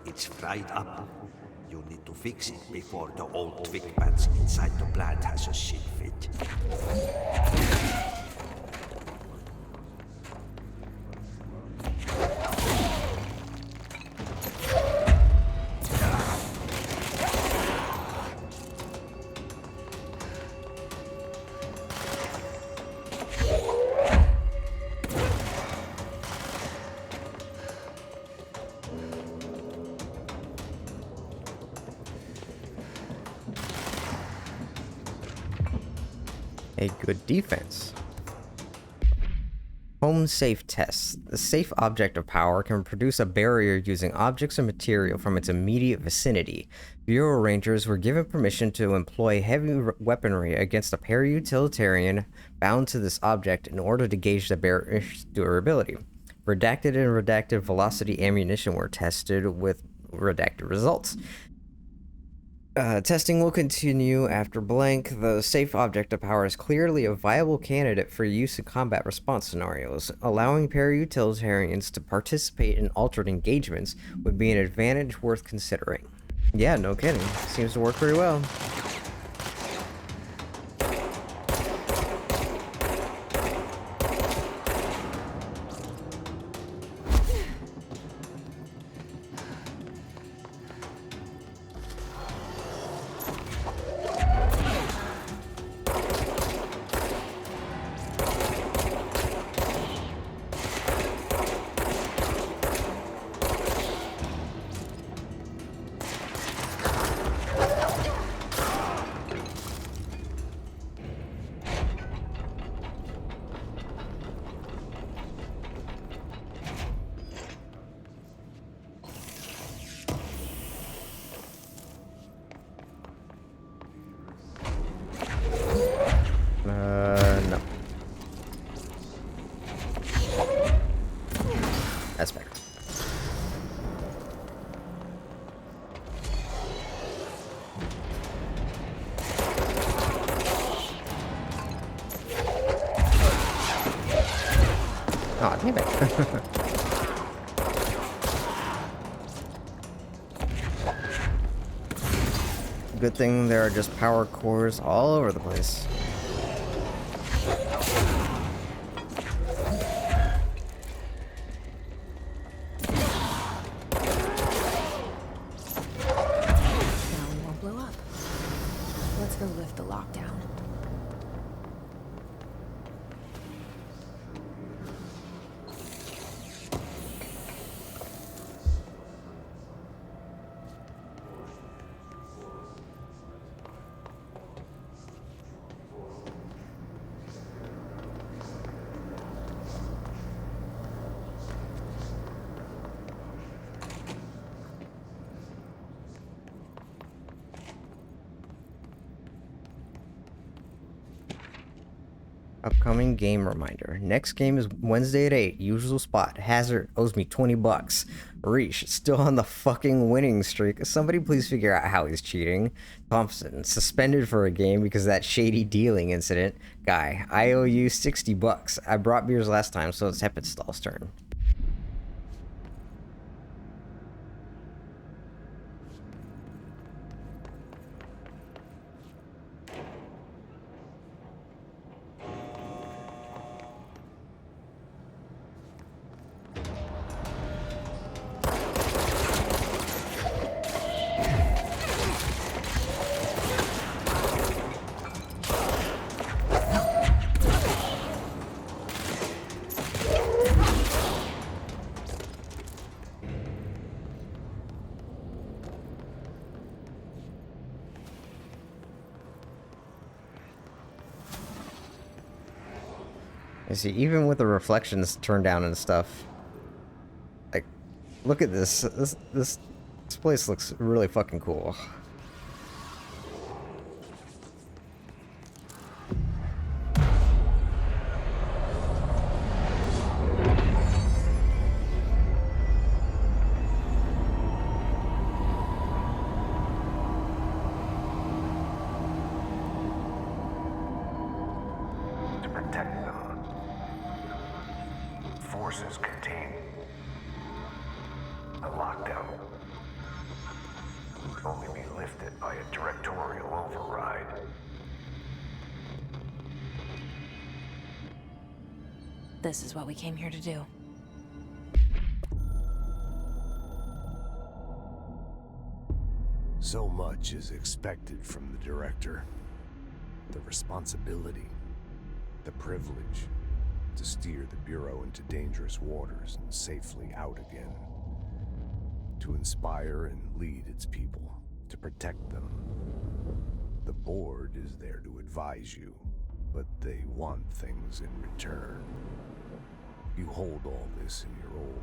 It's fried up. You need to fix it before the old twig bats inside the plant has a shit fit. A good defense. Home safe test. The safe object of power can produce a barrier using objects and material from its immediate vicinity. Bureau Rangers were given permission to employ heavy weaponry against a para-utilitarian bound to this object in order to gauge the barrier's durability. Redacted and redacted velocity ammunition were tested with redacted results. Testing will continue after blank. The safe object of power is clearly a viable candidate for use in combat response scenarios. Allowing para-utilitarians to participate in altered engagements would be an advantage worth considering. Yeah, no kidding. Seems to work pretty well. Aw, damn it. Good thing there are just power cores all over the place. Now we won't blow up. Let's go lift the lockdown. Upcoming game reminder. Next game is Wednesday at 8. Usual spot. Hazard owes me $20. Reach still on the fucking winning streak. Somebody please figure out how he's cheating. Thompson suspended for a game because of that shady dealing incident. Guy, I owe you $60. I brought beers last time, so it's Heppenstall's turn. You see, even with the reflections turned down and stuff, like, look at this. This place looks really fucking cool. To protect them. Forces contain a lockdown. Could only be lifted by a directorial override. This is what we came here to do. So much is expected from the director. The responsibility, the privilege to steer the Bureau into dangerous waters and safely out again. To inspire and lead its people, to protect them. The board is there to advise you, but they want things in return. You hold all this in your old,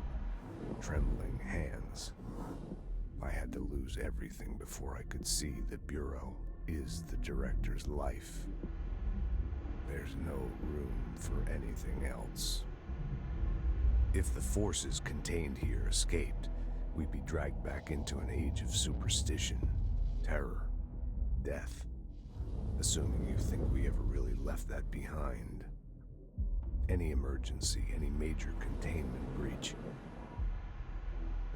trembling hands. I had to lose everything before I could see the Bureau is the director's life. There's no room for anything else. If the forces contained here escaped, we'd be dragged back into an age of superstition, terror, death. Assuming you think we ever really left that behind. Any emergency, any major containment breach,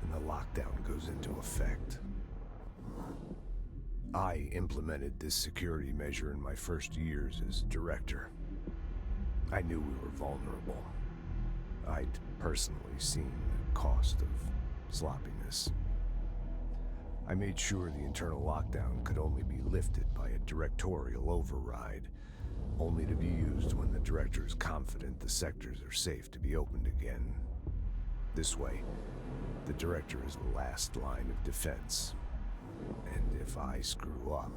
and the lockdown goes into effect. I implemented this security measure in my first years as director. I knew we were vulnerable. I'd personally seen the cost of sloppiness. I made sure the internal lockdown could only be lifted by a directorial override, only to be used when the director is confident the sectors are safe to be opened again. This way, the director is the last line of defense. And if I screw up,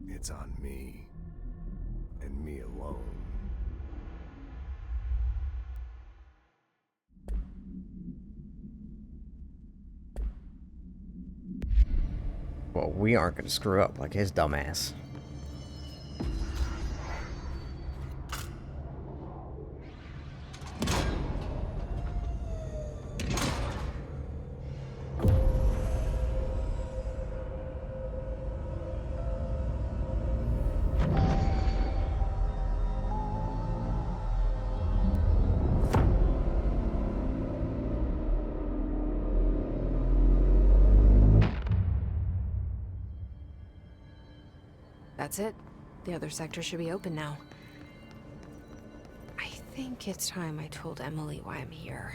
it's on me, and me alone. Well, we aren't gonna screw up like his dumbass. That's it. The other sector should be open now. I think it's time I told Emily why I'm here.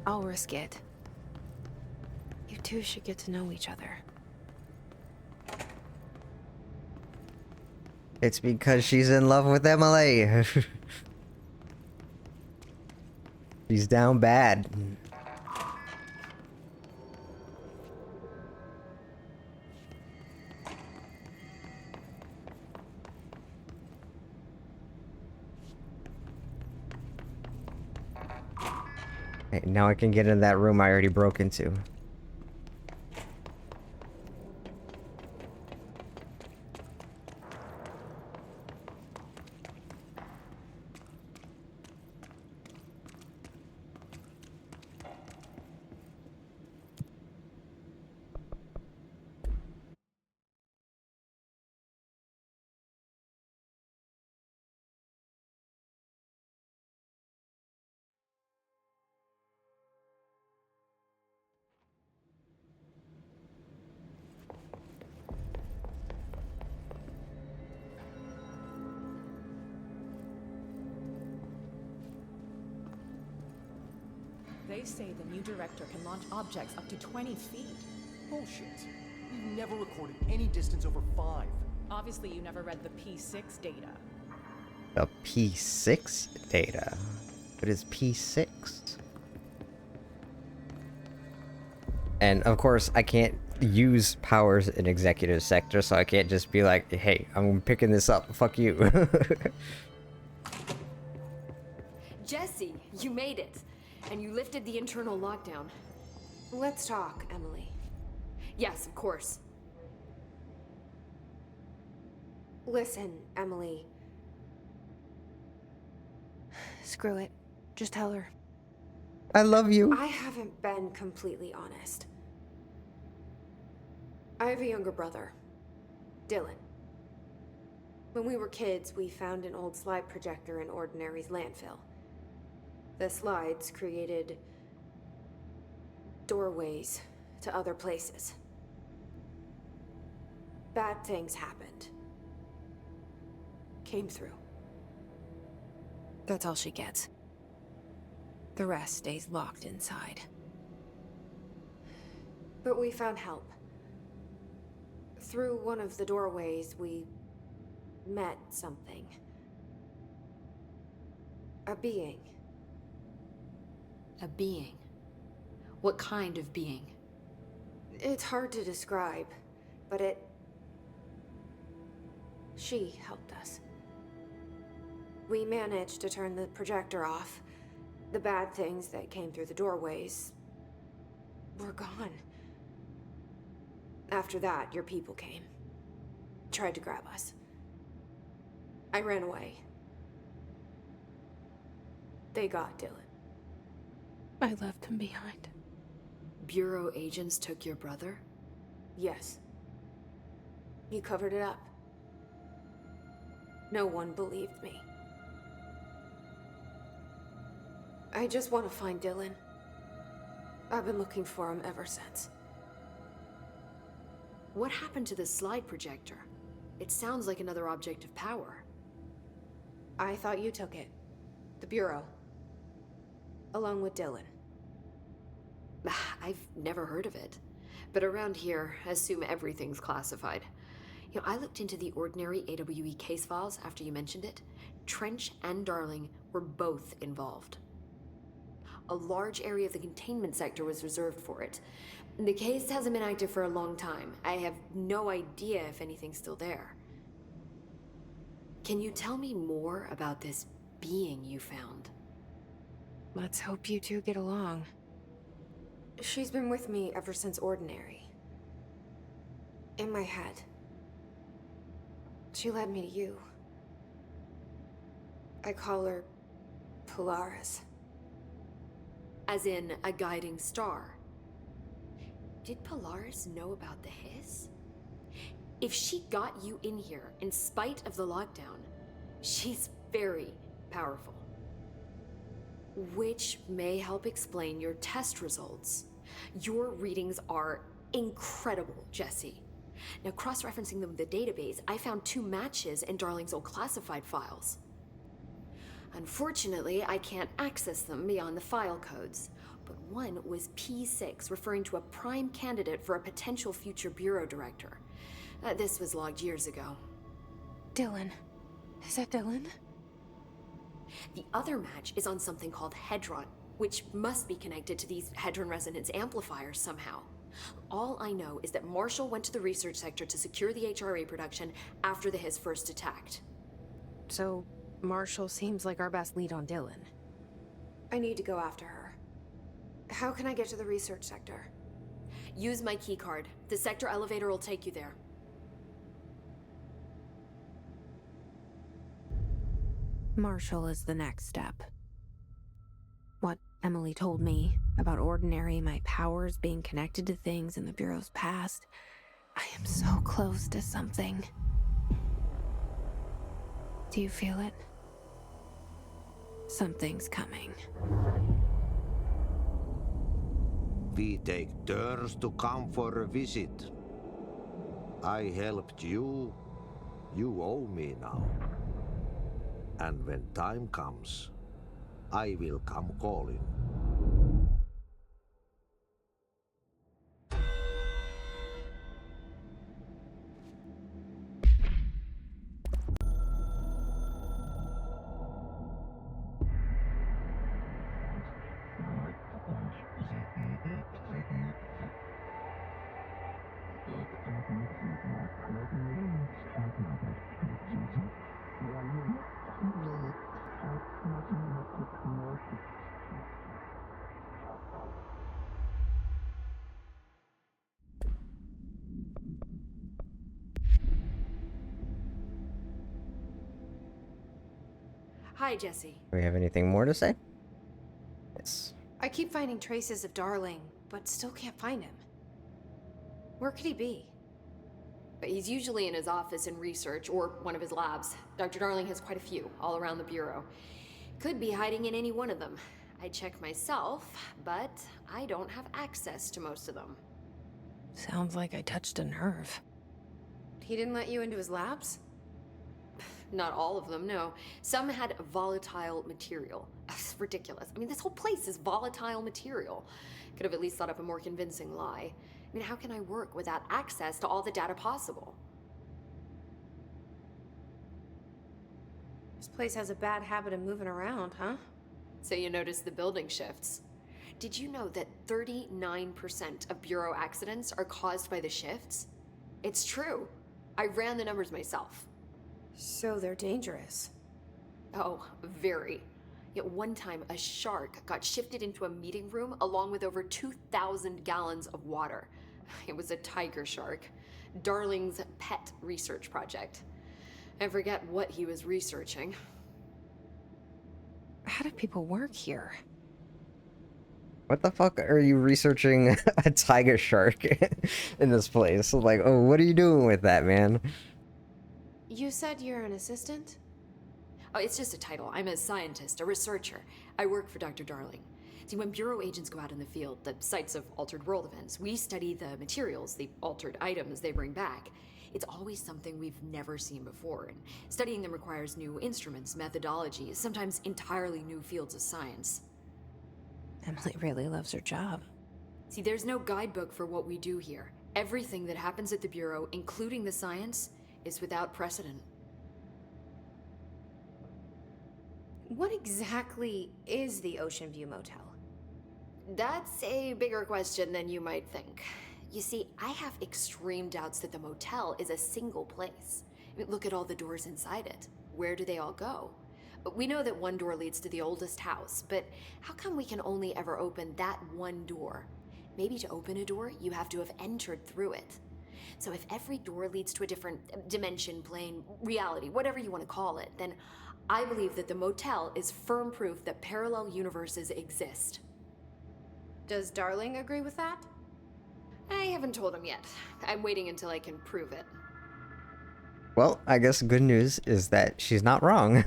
I'll risk it. You two should get to know each other. It's because she's in love with Emily. She's down bad. Okay, now I can get in that room I already broke into. They say the new director can launch objects up to 20 feet. Bullshit. We've never recorded any distance over 5. Obviously, you never read the P6 data. The P6 data? What is P6? And of course, I can't use powers in executive sector, so I can't just be like, hey, I'm picking this up, fuck you. Jesse, you made it. And you lifted the internal lockdown. Let's talk, Emily. Yes, of course. Listen, Emily. Screw it. Just tell her. I love you. I haven't been completely honest. I have a younger brother, Dylan. When we were kids, we found an old slide projector in Ordinary's landfill. The slides created doorways to other places. Bad things happened. Came through. That's all she gets. The rest stays locked inside. But we found help. Through one of the doorways, we met something. A being. A being? What kind of being? It's hard to describe, but she helped us. We managed to turn the projector off. The bad things that came through the doorways were gone. After that, your people came. Tried to grab us. I ran away. They got Dylan. I left him behind. Bureau agents took your brother? Yes. You covered it up. No one believed me. I just want to find Dylan. I've been looking for him ever since. What happened to the slide projector? It sounds like another object of power. I thought you took it. The Bureau. Along with Dylan. I've never heard of it. But around here, I assume everything's classified. You know, I looked into the Ordinary AWE case files after you mentioned it. Trench and Darling were both involved. A large area of the containment sector was reserved for it. The case hasn't been active for a long time. I have no idea if anything's still there. Can you tell me more about this being you found? Let's hope you two get along. She's been with me ever since Ordinary. In my head. She led me to you. I call her Polaris. As in a guiding star. Did Polaris know about the hiss? If she got you in here in spite of the lockdown, she's very powerful. Which may help explain your test results. Your readings are incredible, Jesse. Now, cross-referencing them with the database, I found 2 matches in Darling's old classified files. Unfortunately, I can't access them beyond the file codes, but one was P6, referring to a prime candidate for a potential future bureau director. This was logged years ago. Dylan. Is that Dylan? The other match is on something called Hedron, which must be connected to these Hedron resonance amplifiers somehow. All I know is that Marshall went to the research sector to secure the HRA production after the Hiss first attacked. So, Marshall seems like our best lead on Dylan. I need to go after her. How can I get to the research sector? Use my keycard. The sector elevator will take you there. Marshall is the next step. What Emily told me about Ordinary, my powers being connected to things in the Bureau's past. I am so close to something. Do you feel it? Something's coming. We take turns to come for a visit. I helped you. You owe me now. And when time comes, I will come calling. Hi, Jesse. Do we have anything more to say? Yes. I keep finding traces of Darling, but still can't find him. Where could he be? But he's usually in his office in research or one of his labs. Dr. Darling has quite a few all around the Bureau. Could be hiding in any one of them. I check myself, but I don't have access to most of them. Sounds like I touched a nerve. He didn't let you into his labs? Not all of them, no. Some had volatile material. It's ridiculous. I mean, this whole place is volatile material. Could have at least thought up a more convincing lie. I mean, how can I work without access to all the data possible? This place has a bad habit of moving around, huh? So you notice the building shifts. Did you know that 39% of Bureau accidents are caused by the shifts? It's true. I ran the numbers myself. So they're dangerous. Oh, very. Yet one time, a shark got shifted into a meeting room along with over 2,000 gallons of water. It was a tiger shark. Darling's pet research project. I forget what he was researching. How do people work here? What the fuck are you researching a tiger shark in this place? Like, oh, what are you doing with that, man? You said you're an assistant? Oh, it's just a title. I'm a scientist, a researcher. I work for Dr. Darling. See, when Bureau agents go out in the field, the sites of altered world events, we study the materials, the altered items they bring back. It's always something we've never seen before, and studying them requires new instruments, methodologies, sometimes entirely new fields of science. Emily really loves her job. See, there's no guidebook for what we do here. Everything that happens at the Bureau, including the science, is without precedent. What exactly is the Ocean View Motel? That's a bigger question than you might think. You see, I have extreme doubts that the motel is a single place. I mean, look at all the doors inside it. Where do they all go? We know that one door leads to the oldest house, but how come we can only ever open that one door? Maybe to open a door, you have to have entered through it. So if every door leads to a different dimension, plane, reality, whatever you want to call it, then I believe that the motel is firm proof that parallel universes exist. Does Darling agree with that? I haven't told him yet. I'm waiting until I can prove it. Well, I guess good news is that she's not wrong.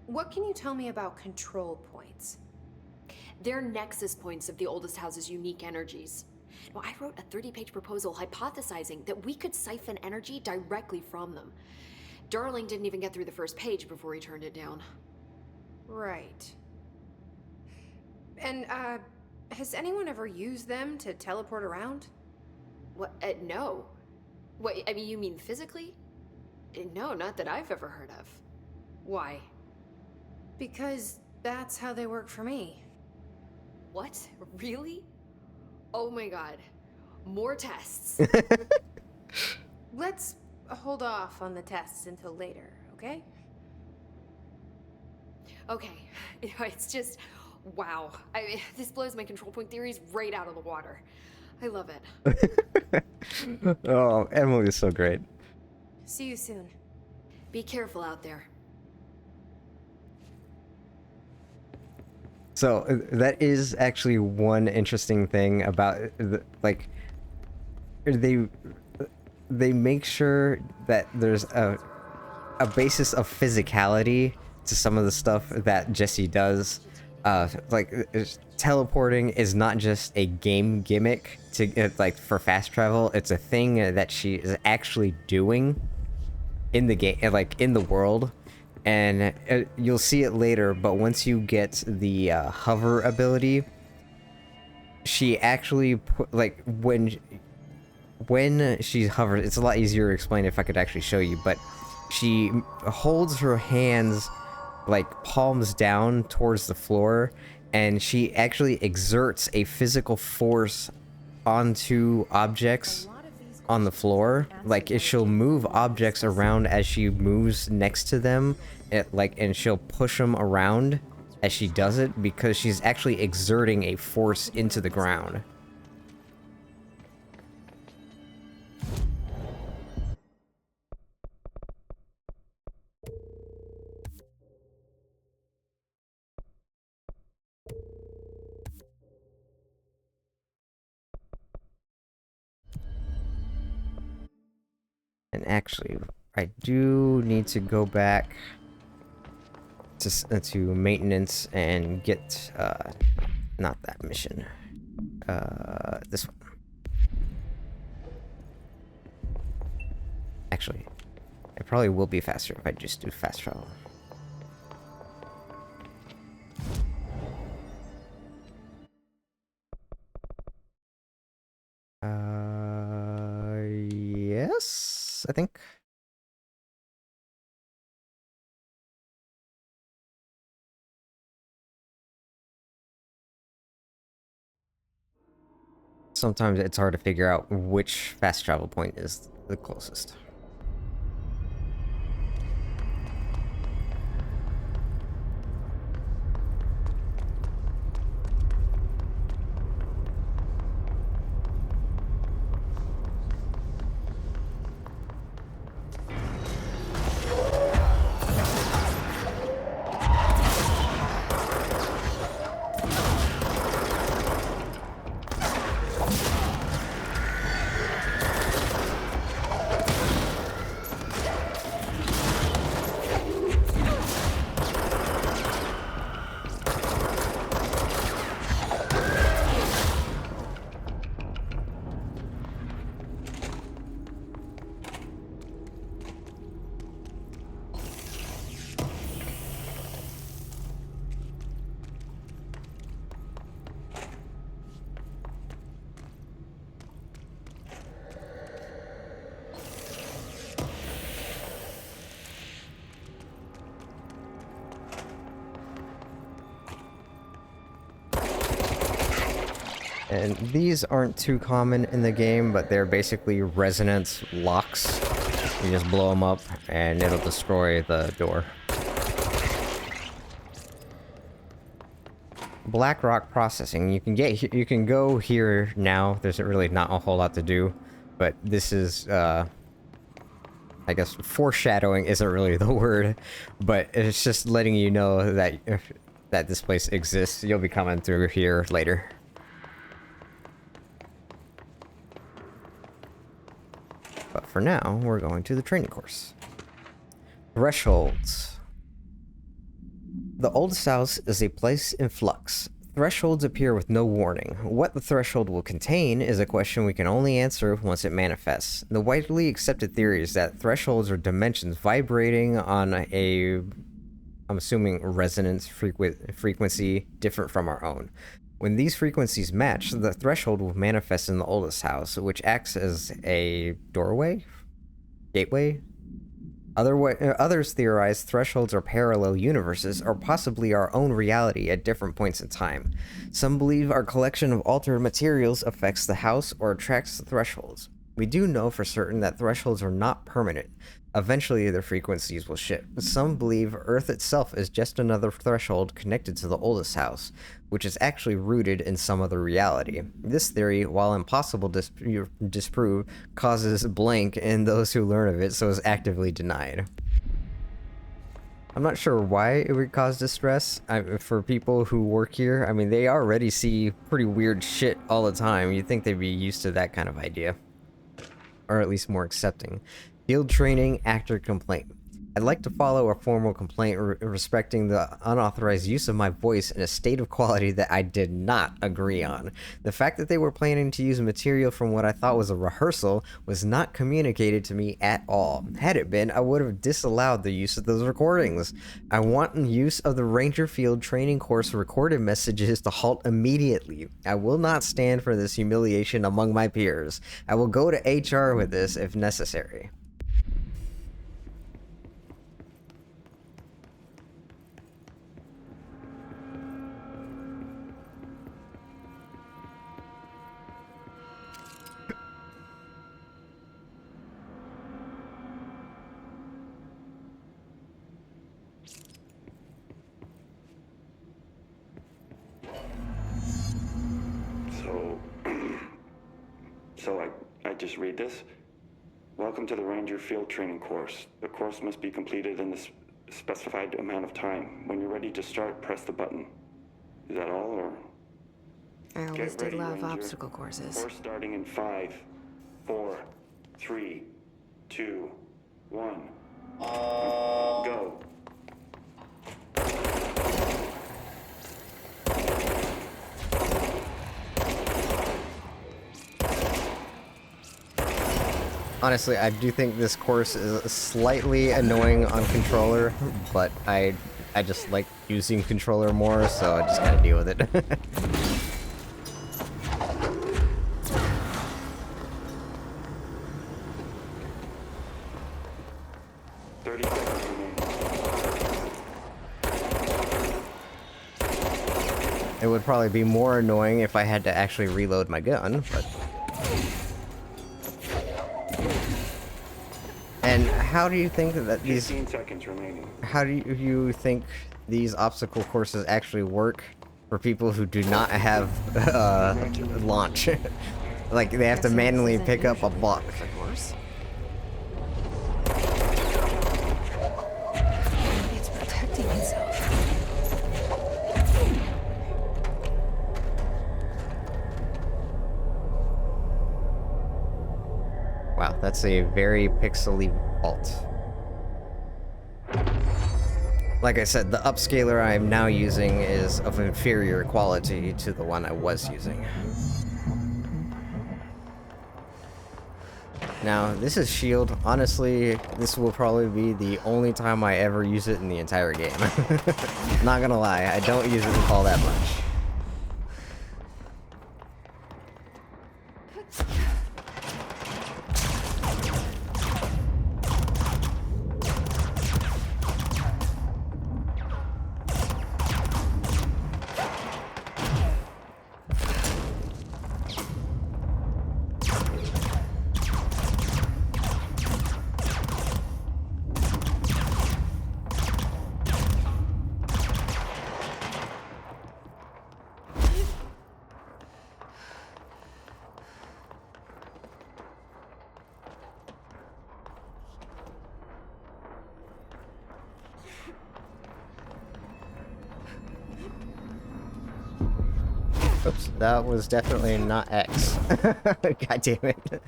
What can you tell me about control points? They're nexus points of the oldest house's unique energies. Now, I wrote a 30-page proposal hypothesizing that we could siphon energy directly from them. Darling didn't even get through the first page before he turned it down. Right. And, has anyone ever used them to teleport around? What? No. What, I mean, you mean physically? No, not that I've ever heard of. Why? Because that's how they work for me. What? Really? Oh my god. More tests. Let's hold off on the tests until later, okay? Okay. It's just, wow. I mean, this blows my control point theories right out of the water. I love it. Oh, Emily is so great. See you soon. Be careful out there. So that is actually one interesting thing about like they make sure that there's a basis of physicality to some of the stuff that Jesse does. Teleporting is not just a game gimmick to like for fast travel. It's a thing that she is actually doing in the game, like in the world. And you'll see it later, but once you get the hover ability, she actually like when she hovers, it's a lot easier to explain if I could actually show you, but she holds her hands like palms down towards the floor, and she actually exerts a physical force onto objects on the floor. Like she'll move objects around as she moves next to them, and she'll push them around as she does it because she's actually exerting a force into the ground. And actually, I do need to go back to maintenance and get, not that mission. This one. Actually, it probably will be faster if I just do fast travel. Yes, I think. Sometimes it's hard to figure out which fast travel point is the closest. And these aren't too common in the game, but they're basically resonance locks. You just blow them up and it'll destroy the door. Black rock processing. You can go here now. There's really not a whole lot to do, but this is I guess foreshadowing isn't really the word, but it's just letting you know that this place exists. You'll be coming through here later. But for now, we're going to the training course. Thresholds. The oldest house is a place in flux. Thresholds appear with no warning. What the threshold will contain is a question we can only answer once it manifests. The widely accepted theory is that thresholds are dimensions vibrating on a, I'm assuming, resonance frequency different from our own. When these frequencies match, the threshold will manifest in the oldest house, which acts as a doorway? Gateway? Others theorize thresholds are parallel universes, or possibly our own reality at different points in time. Some believe our collection of altered materials affects the house or attracts the thresholds. We do know for certain that thresholds are not permanent. Eventually, their frequencies will shift. Some believe Earth itself is just another threshold connected to the oldest house, which is actually rooted in some other reality. This theory, while impossible to disprove, causes blank in those who learn of it, so is actively denied. I'm not sure why it would cause distress. For people who work here, I mean, they already see pretty weird shit all the time. You'd think they'd be used to that kind of idea. Or at least more accepting. Field training, actor complaint. I'd like to follow a formal complaint respecting the unauthorized use of my voice in a state of quality that I did not agree on. The fact that they were planning to use material from what I thought was a rehearsal was not communicated to me at all. Had it been, I would have disallowed the use of those recordings. I want use of the Ranger Field training course recorded messages to halt immediately. I will not stand for this humiliation among my peers. I will go to HR with this if necessary. So I just read this. Welcome to the Ranger Field Training course. The course must be completed in the specified amount of time. When you're ready to start, press the button. Is that all, or? I always did love Ranger. obstacle courses. Course starting in 5, 4, 3, 2, 1. Go. Honestly, I do think this course is slightly annoying on controller, but I just like using controller more, so I just gotta deal with it. 30 seconds remaining. It would probably be more annoying if I had to actually reload my gun, but... And how do you think that these... 15 seconds remaining. How do you think these obstacle courses actually work for people who do not have launch? Like, they have to manually pick up a block. It's protecting itself. Wow, that's a very pixely vault. Like I said, the upscaler I am now using is of inferior quality to the one I was using. Now, this is shield. Honestly, this will probably be the only time I ever use it in the entire game. Not gonna lie, I don't use it all that much. Oops, that was definitely not X. God damn it.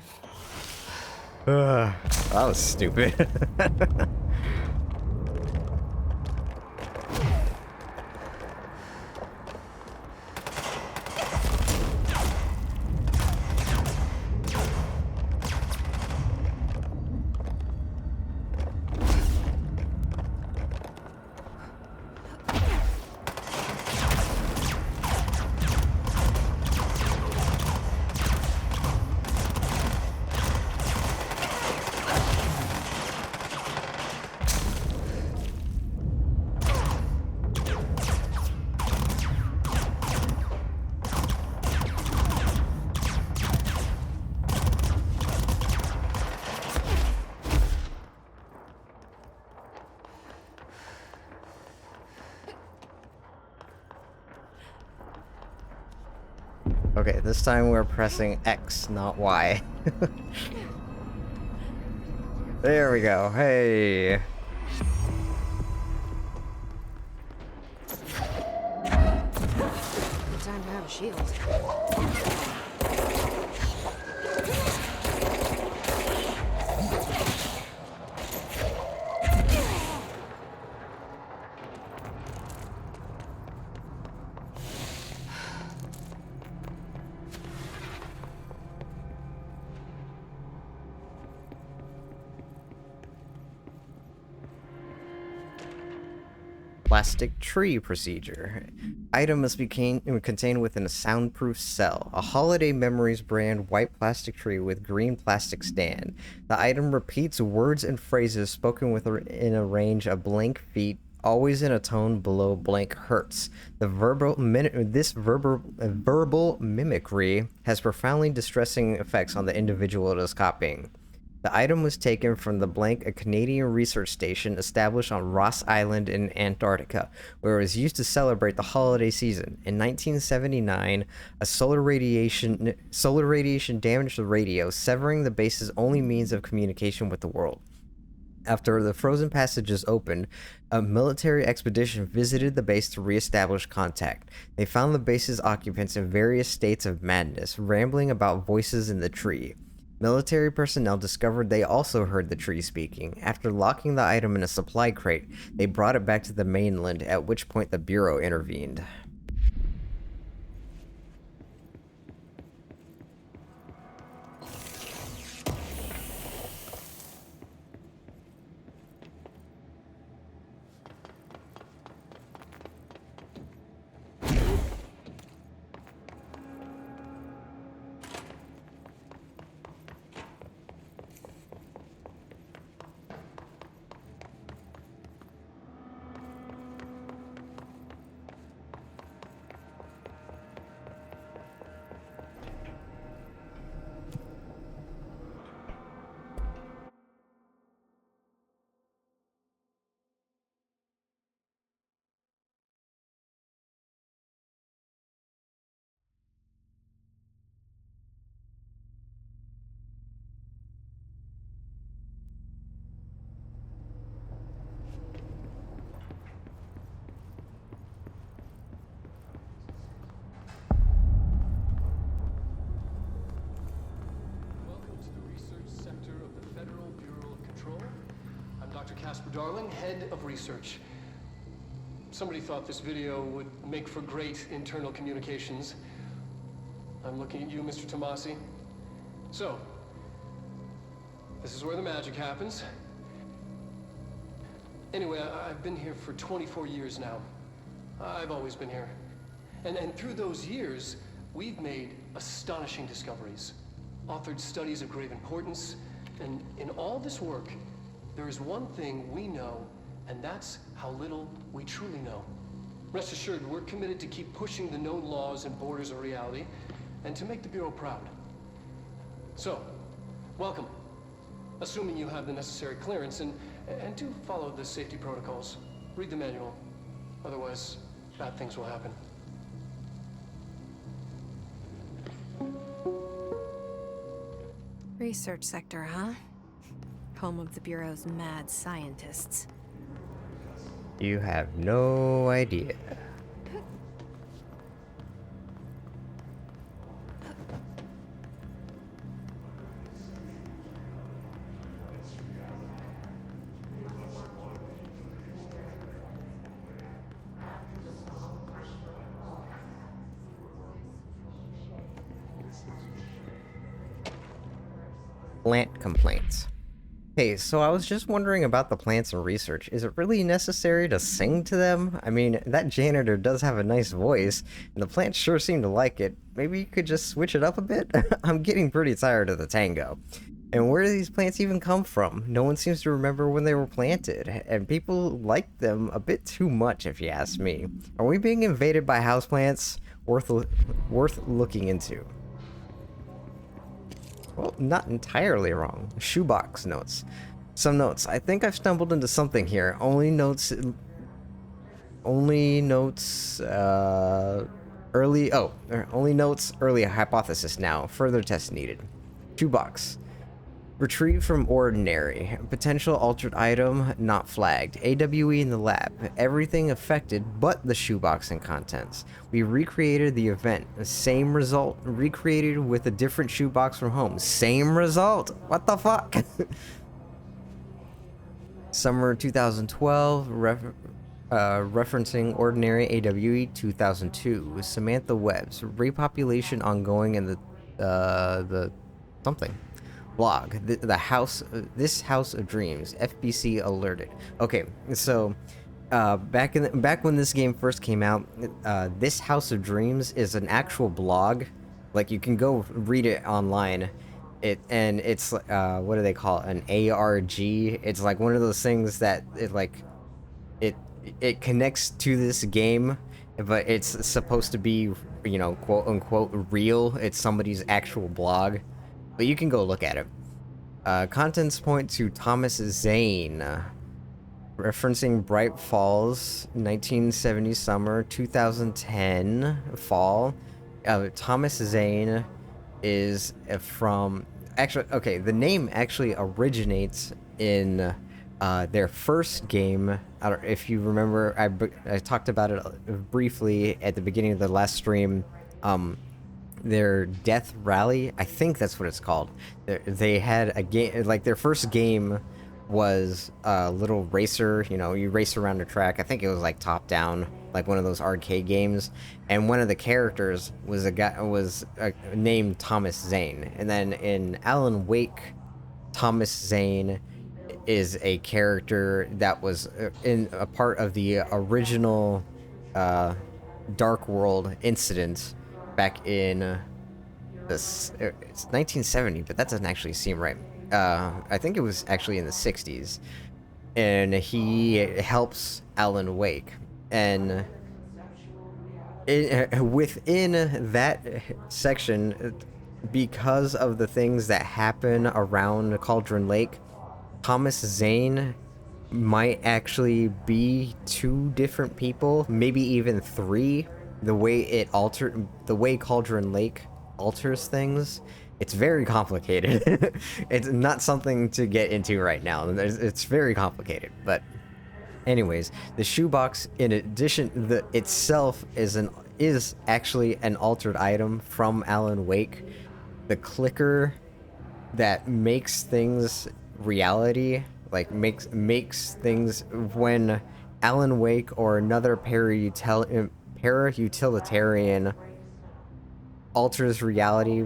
That was stupid. Okay, this time we're pressing X, not Y. There we go. Hey. Good time to have a shield. Plastic tree procedure. Item must be contained within a soundproof cell. A Holiday Memories brand white plastic tree with green plastic stand. The item repeats words and phrases spoken in a range of blank feet, always in a tone below blank hertz. Verbal mimicry has profoundly distressing effects on the individual it is copying. The item was taken from the blank, a Canadian research station established on Ross Island in Antarctica, where it was used to celebrate the holiday season. In 1979, a solar radiation damaged the radio, severing the base's only means of communication with the world. After the frozen passages opened, a military expedition visited the base to reestablish contact. They found the base's occupants in various states of madness, rambling about voices in the tree. Military personnel discovered they also heard the tree speaking. After locking the item in a supply crate, they brought it back to the mainland, at which point the Bureau intervened. Darling, head of research. Somebody thought this video would make for great internal communications. I'm looking at you, Mr. Tomasi. So, this is where the magic happens. Anyway, I've been here for 24 years now. I've always been here. And through those years, we've made astonishing discoveries, authored studies of grave importance, and in all this work, there is one thing we know, and that's how little we truly know. Rest assured, we're committed to keep pushing the known laws and borders of reality, and to make the Bureau proud. So, welcome. Assuming you have the necessary clearance, and do follow the safety protocols. Read the manual. Otherwise, bad things will happen. Research sector, huh? Home of the Bureau's mad scientists. You have no idea. Plant complaints. Hey, so I was just wondering about the plants and research. Is it really necessary to sing to them? I mean, that janitor does have a nice voice, and the plants sure seem to like it. Maybe you could just switch it up a bit? I'm getting pretty tired of the tango. And where do these plants even come from? No one seems to remember when they were planted, and people like them a bit too much if you ask me. Are we being invaded by houseplants? Worth looking into. Well, not entirely wrong. Shoebox notes. Some notes. I think I've stumbled into something here. Only notes Only notes, early hypothesis now. Further tests needed. Shoebox. Retrieved from ordinary. Potential altered item not flagged. AWE in the lab. Everything affected but the shoebox and contents. We recreated the event. Same result. Recreated with a different shoebox from home. Same result. What the fuck? Summer 2012. Referencing ordinary AWE 2002. Samantha Webb's repopulation ongoing in the something. Blog, the house, this house of dreams. FBC alerted. Okay, so back when this game first came out, this house of dreams is an actual blog. Like, you can go read it online. It's what do they call it? An ARG. It's like one of those things that it connects to this game, but it's supposed to be, you know, quote unquote real. It's somebody's actual blog. But you can go look at it. Contents point to Thomas Zane, referencing Bright Falls, 1970 summer, 2010 fall. Thomas Zane is from... Actually, okay, the name actually originates in their first game. I don't, if you remember, I talked about it briefly at the beginning of the last stream. Their Death Rally, I think that's what it's called. They had a game, like their first game was a little racer, you know, you race around a track. I think it was like top down, like one of those arcade games. And one of the characters was named Thomas Zane. And then in Alan Wake, Thomas Zane is a character that was in a part of the original Dark World incident back in it's 1970, but that doesn't actually seem right. I think it was actually in the 60s, and he helps Alan Wake, and within that section, because of the things that happen around Cauldron Lake, Thomas Zane might actually be two different people, maybe even three. The way Cauldron Lake alters things, it's very complicated. It's not something to get into right now. It's very complicated. But anyways, the shoebox, in addition, itself is actually an altered item from Alan Wake. The clicker that makes things reality, like makes things when Alan Wake or another para-utilitarian alters reality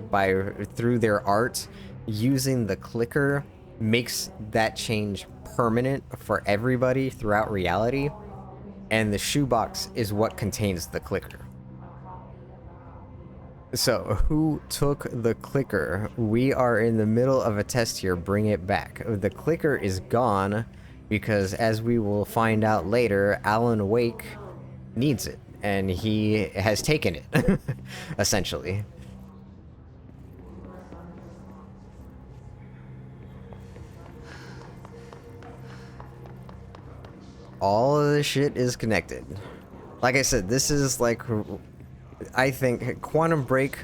through their art, using the clicker makes that change permanent for everybody throughout reality, and the shoebox is what contains the clicker. So, who took the clicker? We are in the middle of a test here. Bring it back. The clicker is gone because, as we will find out later, Alan Wake needs it, and he has taken it, essentially. All of this shit is connected. Like I said, this is like... I think Quantum Break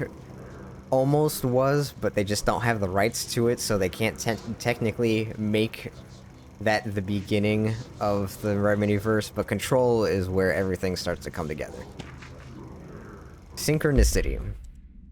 almost was, but they just don't have the rights to it, so they can't technically make that the beginning of the Remedyverse, but Control is where everything starts to come together. Synchronicity.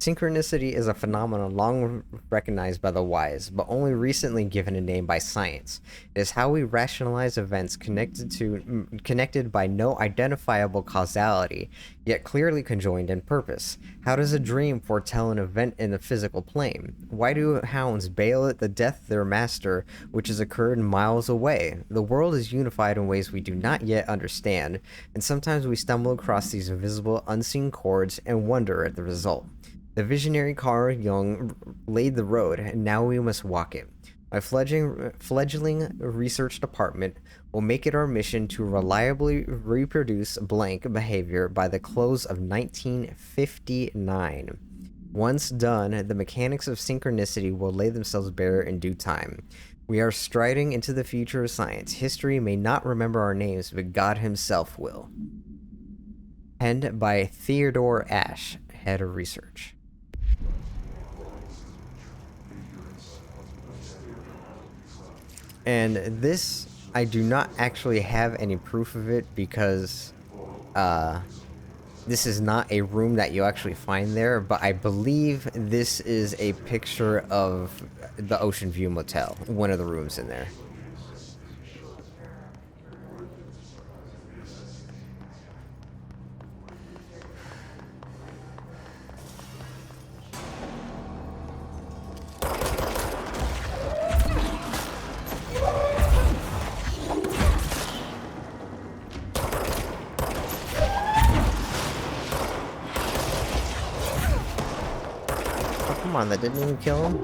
Synchronicity is a phenomenon long recognized by the wise, but only recently given a name by science. It is how we rationalize events connected by no identifiable causality, yet clearly conjoined in purpose. How does a dream foretell an event in the physical plane? Why do hounds bail at the death of their master, which has occurred miles away? The world is unified in ways we do not yet understand, and sometimes we stumble across these invisible, unseen chords and wonder at the result. The visionary Carl Jung laid the road, and now we must walk it. My fledgling research department will make it our mission to reliably reproduce blank behavior by the close of 1959. Once done, the mechanics of synchronicity will lay themselves bare in due time. We are striding into the future of science. History may not remember our names, but God himself will. penned by Theodore Ashe, head of research. And this, I do not actually have any proof of it because this is not a room that you actually find there, but I believe this is a picture of the Ocean View Motel, one of the rooms in there. Come on, that didn't even kill him?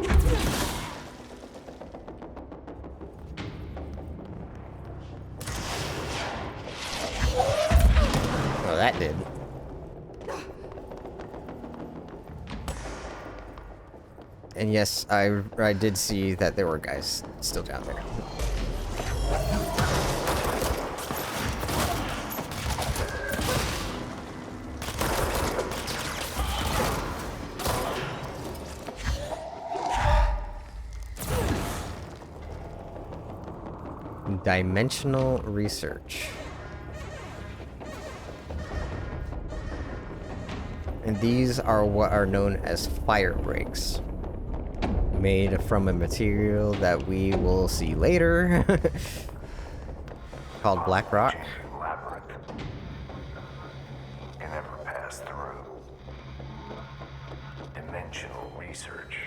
Oh, that did. And yes, I did see that there were guys still down there. Dimensional research. And these are what are known as fire breaks, made from a material that we will see later, called black rock. Labyrinth can never pass through. Dimensional research.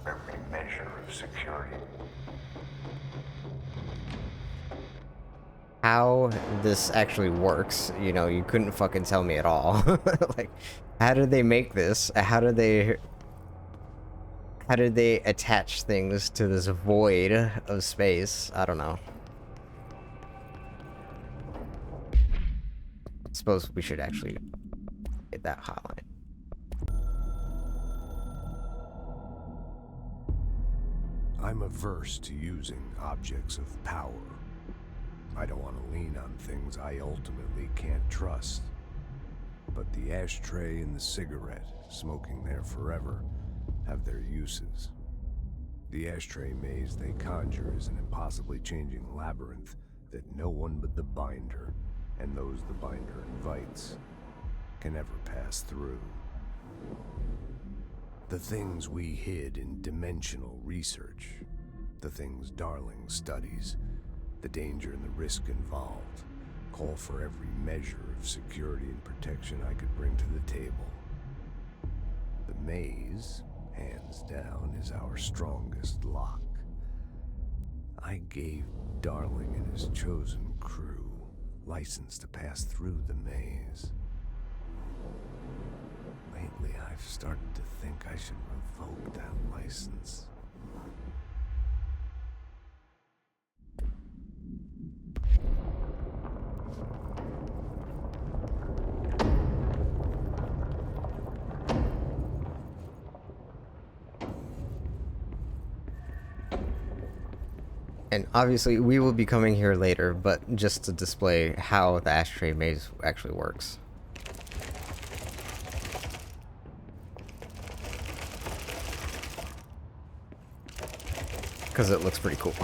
Every measure of security. How this actually works, you know, you couldn't fucking tell me at all. Like, how did they make this? How did they attach things to this void of space? I don't know. Suppose we should actually hit that hotline. I'm averse to using objects of power. I don't want to lean on things I ultimately can't trust. But the ashtray and the cigarette, smoking there forever, have their uses. The ashtray maze they conjure is an impossibly changing labyrinth that no one but the binder, and those the binder invites, can ever pass through. The things we hid in dimensional research, the things Darling studies, the danger and the risk involved, call for every measure of security and protection I could bring to the table. The maze, hands down, is our strongest lock. I gave Darling and his chosen crew license to pass through the maze. Lately, I've started to think I should revoke that license. And obviously, we will be coming here later, but just to display how the ashtray maze actually works. Because it looks pretty cool.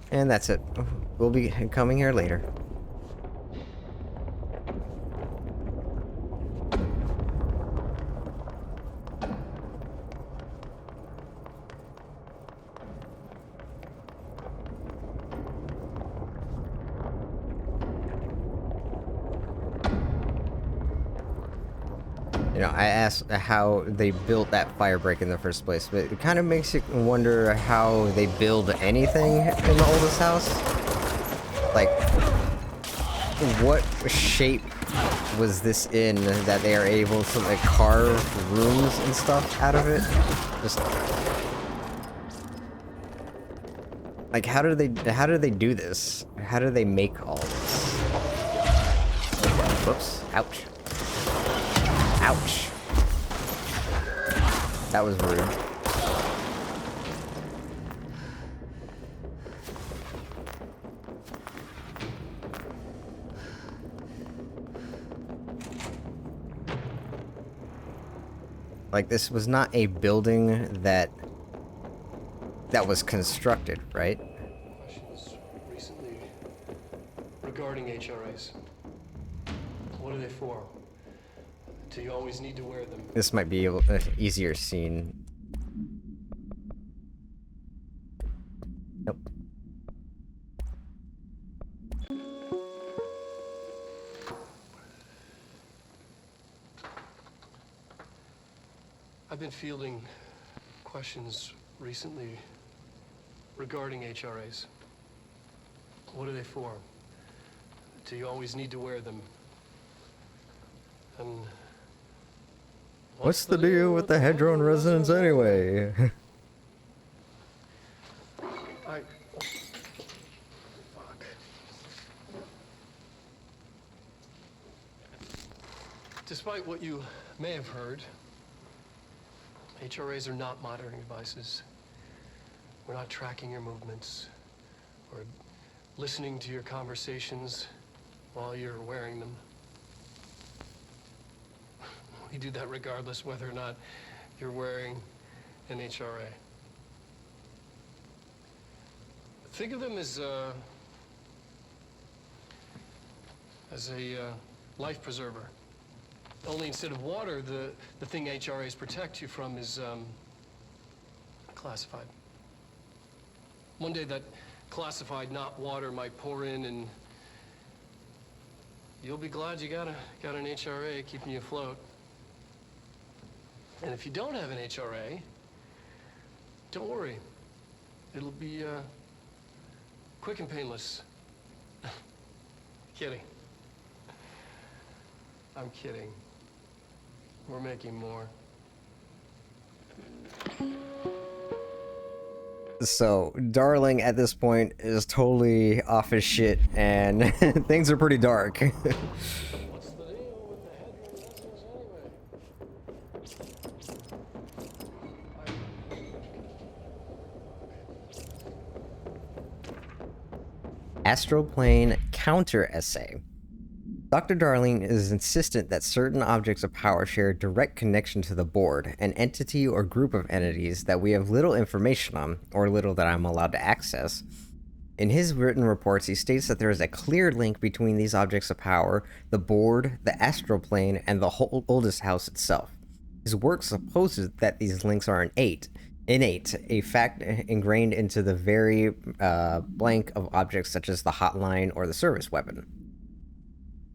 And that's it. We'll be coming here later. You know, I asked how they built that fire break in the first place, but it kind of makes you wonder how they build anything in the oldest house. Like, what shape was this in that they are able to, like, carve rooms and stuff out of it? Just... like, how do they do this? How do they make all this? Whoops. Ouch. Ouch. That was rude. Like, this was not a building that was constructed, right? Questions recently regarding HRAs. What are they for? Do you always need to wear them? This might be an easier scene. Nope. I've been fielding questions recently regarding HRAs. What are they for? Do you always need to wear them? And What's the deal with the Hedron resonance anyway? Fuck. Despite what you may have heard, HRAs are not monitoring devices. We're not tracking your movements or listening to your conversations while you're wearing them. We do that regardless whether or not you're wearing an HRA. Think of them as a life preserver. Only instead of water, the thing HRAs protect you from is classified. One day that classified, not water, might pour in, and you'll be glad you got an HRA keeping you afloat. And if you don't have an HRA, don't worry. It'll be quick and painless. Kidding. I'm kidding. We're making more. So, Darling at this point is totally off his shit, and things are pretty dark. What's the deal with the Hedron resonance anyway? Astral Plane Counter Essay. Dr. Darling is insistent that certain objects of power share a direct connection to the board, an entity or group of entities that we have little information on, or little that I'm allowed to access. In his written reports, he states that there is a clear link between these objects of power, the board, the astral plane, and the whole oldest house itself. His work supposes that these links are innate, a fact ingrained into the very blank of objects such as the hotline or the service weapon.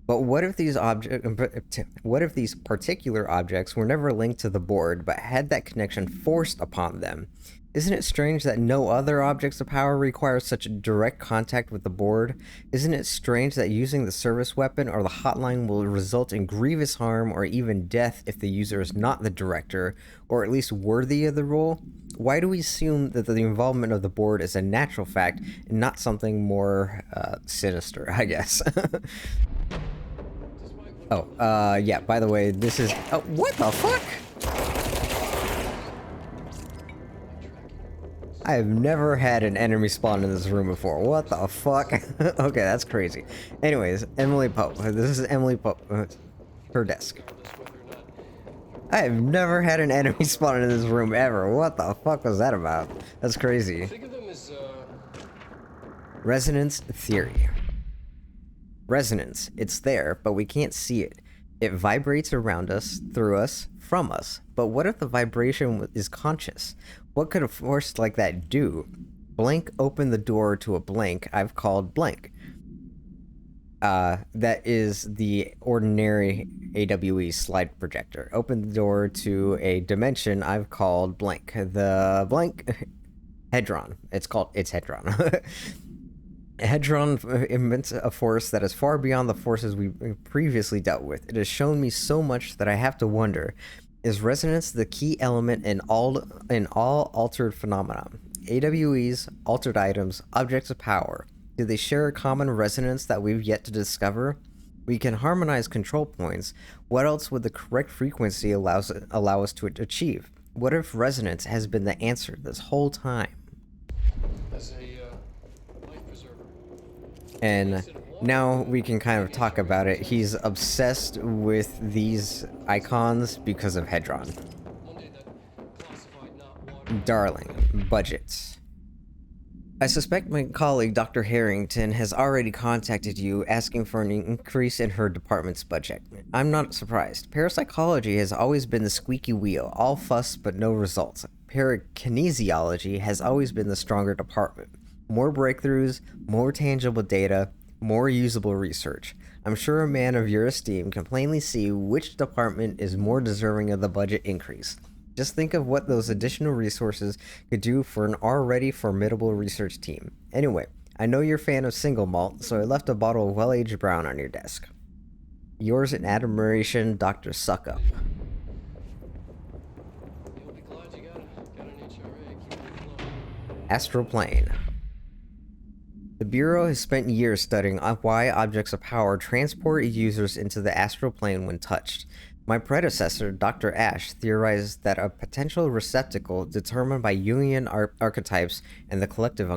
But what if these particular objects were never linked to the board, but had that connection forced upon them? Isn't it strange that no other objects of power require such direct contact with the board? Isn't it strange that using the service weapon or the hotline will result in grievous harm or even death if the user is not the director, or at least worthy of the role? Why do we assume that the involvement of the board is a natural fact and not something more sinister, I guess? Oh, yeah, by the way, this is... Oh, what the fuck? I have never had an enemy spawn in this room before. What the fuck? Okay, that's crazy. Anyways, Emily Pope. This is Emily Pope. Her desk. I have never had an enemy spawn in this room ever. What the fuck was that about? That's crazy. Think of them as Resonance theory. Resonance. It's there, but we can't see it. It vibrates around us, through us, from us. But what if the vibration is conscious? What could a force like that do? Blank opened the door to a blank I've called blank. That is the ordinary AWE slide projector. Open the door to a dimension I've called blank. The blank... Hedron. It's Hedron. Hedron emits a force that is far beyond the forces we previously dealt with. It has shown me so much that I have to wonder, is resonance the key element in all altered phenomena? AWEs, altered items, objects of power, do they share a common resonance that we've yet to discover? We can harmonize control points. What else would the correct frequency allow us to achieve? What if resonance has been the answer this whole time? as a life preserver. And now we can kind of talk about it. He's obsessed with these icons because of Hedron. Darling, budgets. I suspect my colleague Dr. Harrington has already contacted you asking for an increase in her department's budget. I'm not surprised. Parapsychology has always been the squeaky wheel, all fuss but no results. Parakinesiology has always been the stronger department. More breakthroughs, more tangible data, more usable research. I'm sure a man of your esteem can plainly see which department is more deserving of the budget increase. Just think of what those additional resources could do for an already formidable research team. Anyway, I know you're a fan of single malt, so I left a bottle of well-aged brown on your desk. Yours in admiration, Dr. Suckup. Astral Plane. The Bureau has spent years studying why objects of power transport users into the astral plane when touched. My predecessor, Dr. Ash, theorized that a potential receptacle determined by Jungian archetypes and the collective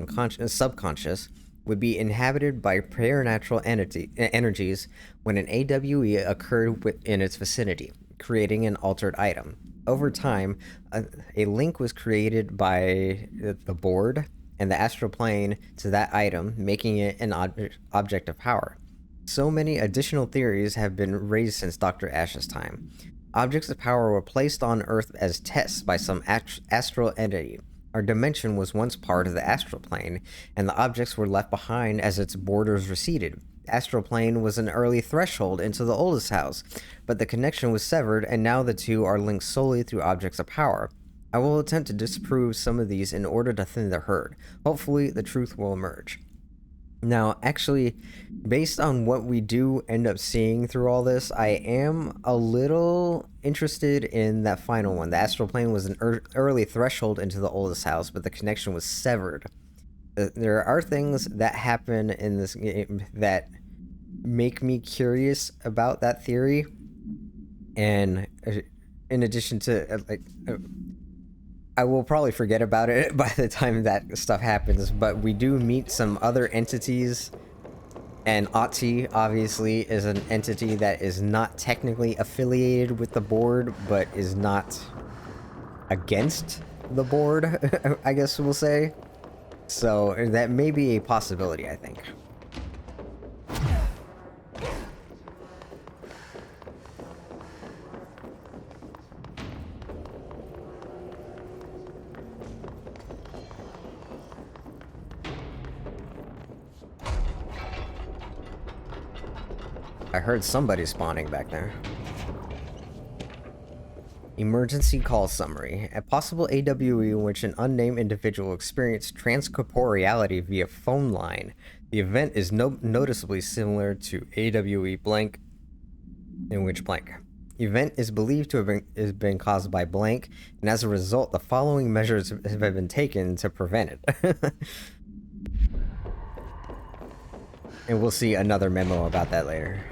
subconscious would be inhabited by preternatural energies when an AWE occurred within its vicinity, creating an altered item. Over time, a link was created by the board and the astral plane to that item, making it an object of power. So many additional theories have been raised since Dr. Ash's time. Objects of power were placed on Earth as tests by some astral entity. Our dimension was once part of the astral plane, and the objects were left behind as its borders receded. The astral plane was an early threshold into the oldest house, but the connection was severed, and now the two are linked solely through objects of power. I will attempt to disprove some of these in order to thin the herd. Hopefully, the truth will emerge. Now, actually, based on what we do end up seeing through all this, I am a little interested in that final one. The astral plane was an early threshold into the oldest house, but the connection was severed. There are things that happen in this game that make me curious about that theory, and in addition to I will probably forget about it by the time that stuff happens, but we do meet some other entities, and Ati obviously is an entity that is not technically affiliated with the board, but is not against the board, I guess we'll say. So that may be a possibility, I think. I heard somebody spawning back there. Emergency call summary. A possible AWE in which an unnamed individual experienced transcorporeality via phone line. The event is noticeably similar to AWE blank, in which blank. Event is believed to have been caused by blank, and as a result, the following measures have been taken to prevent it. And we'll see another memo about that later.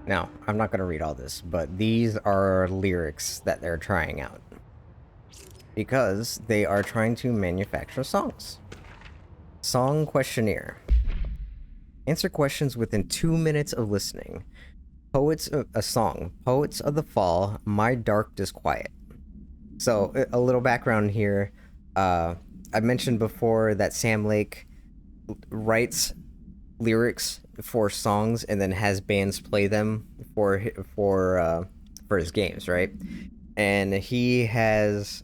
Now, I'm not going to read all this, but these are lyrics that they're trying out. Because they are trying to manufacture songs. Song questionnaire. Answer questions within 2 minutes of listening. Poets, a song. Poets of the Fall, My Dark Disquiet. So, a little background here. I mentioned before that Sam Lake writes lyrics for songs and then has bands play them for his games, right? And he has,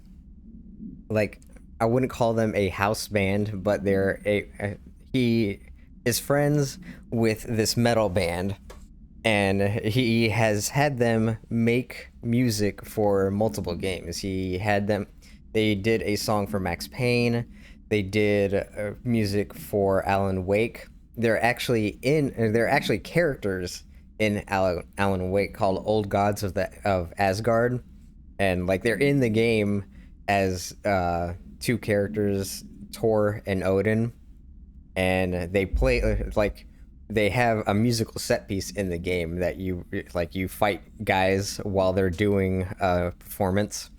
like, I wouldn't call them a house band, but he is friends with this metal band, and he has had them make music for multiple games. They did a song for Max Payne. They did music for Alan Wake. They're actually characters in Alan Wake called Old Gods of Asgard, and like they're in the game as two characters, Thor and Odin, and they play they have a musical set piece in the game that you fight guys while they're doing a performance.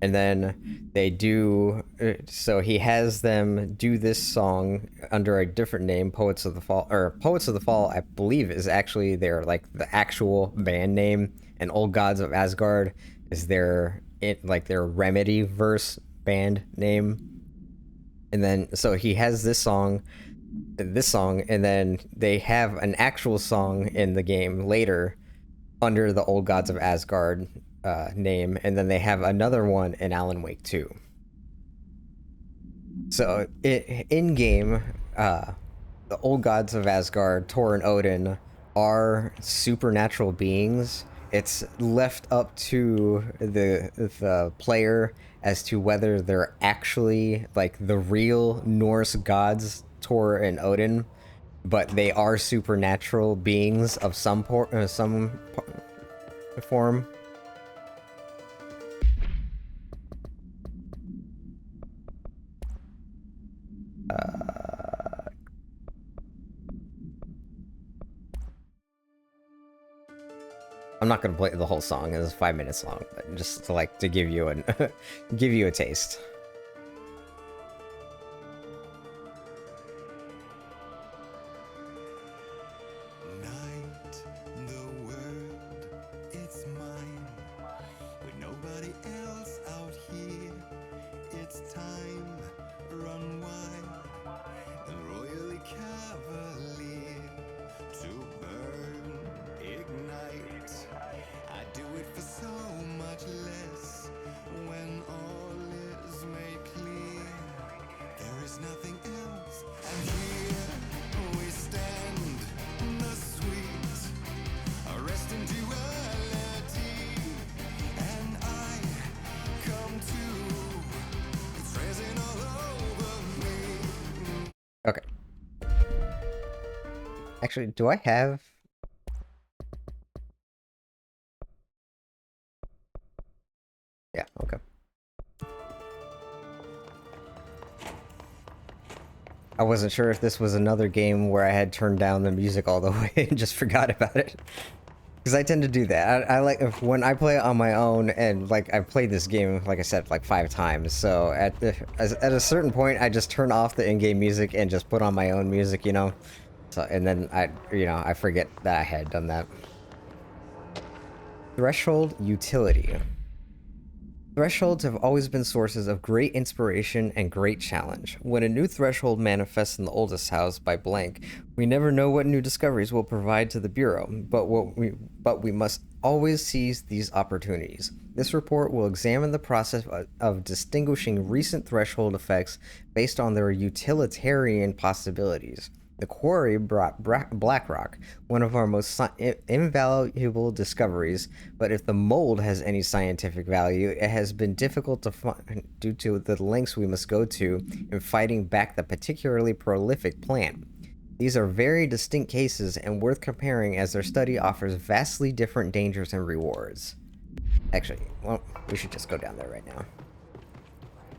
And then they do, so he has them do this song under a different name, Poets of the Fall, I believe is actually their, like, the actual band name, and Old Gods of Asgard is their Remedyverse band name. And then, so he has this song, and then they have an actual song in the game later under the Old Gods of Asgard name, and then they have another one in Alan Wake 2. So in game, the Old Gods of Asgard, Thor and Odin, are supernatural beings. It's left up to the player as to whether they're actually like the real Norse gods, Thor and Odin, but they are supernatural beings of some form. I'm not gonna play the whole song. It's 5 minutes long, but just to give you a taste. Okay. Actually, do I have... Yeah, okay. I wasn't sure if this was another game where I had turned down the music all the way and just forgot about it. Because I tend to do that. I like when I play it on my own, and like I've played this game, like I said, like 5 times. So at a certain point, I just turn off the in-game music and just put on my own music, you know. So and then I forget that I had done that. Threshold utility. Thresholds have always been sources of great inspiration and great challenge. When a new threshold manifests in the oldest house by blank, we never know what new discoveries will provide to the Bureau, but we must always seize these opportunities. This report will examine the process of distinguishing recent threshold effects based on their utilitarian possibilities. The quarry brought Blackrock, one of our most invaluable discoveries, but if the mold has any scientific value, it has been difficult to find due to the lengths we must go to in fighting back the particularly prolific plant. These are very distinct cases and worth comparing as their study offers vastly different dangers and rewards. Actually, well, we should just go down there right now.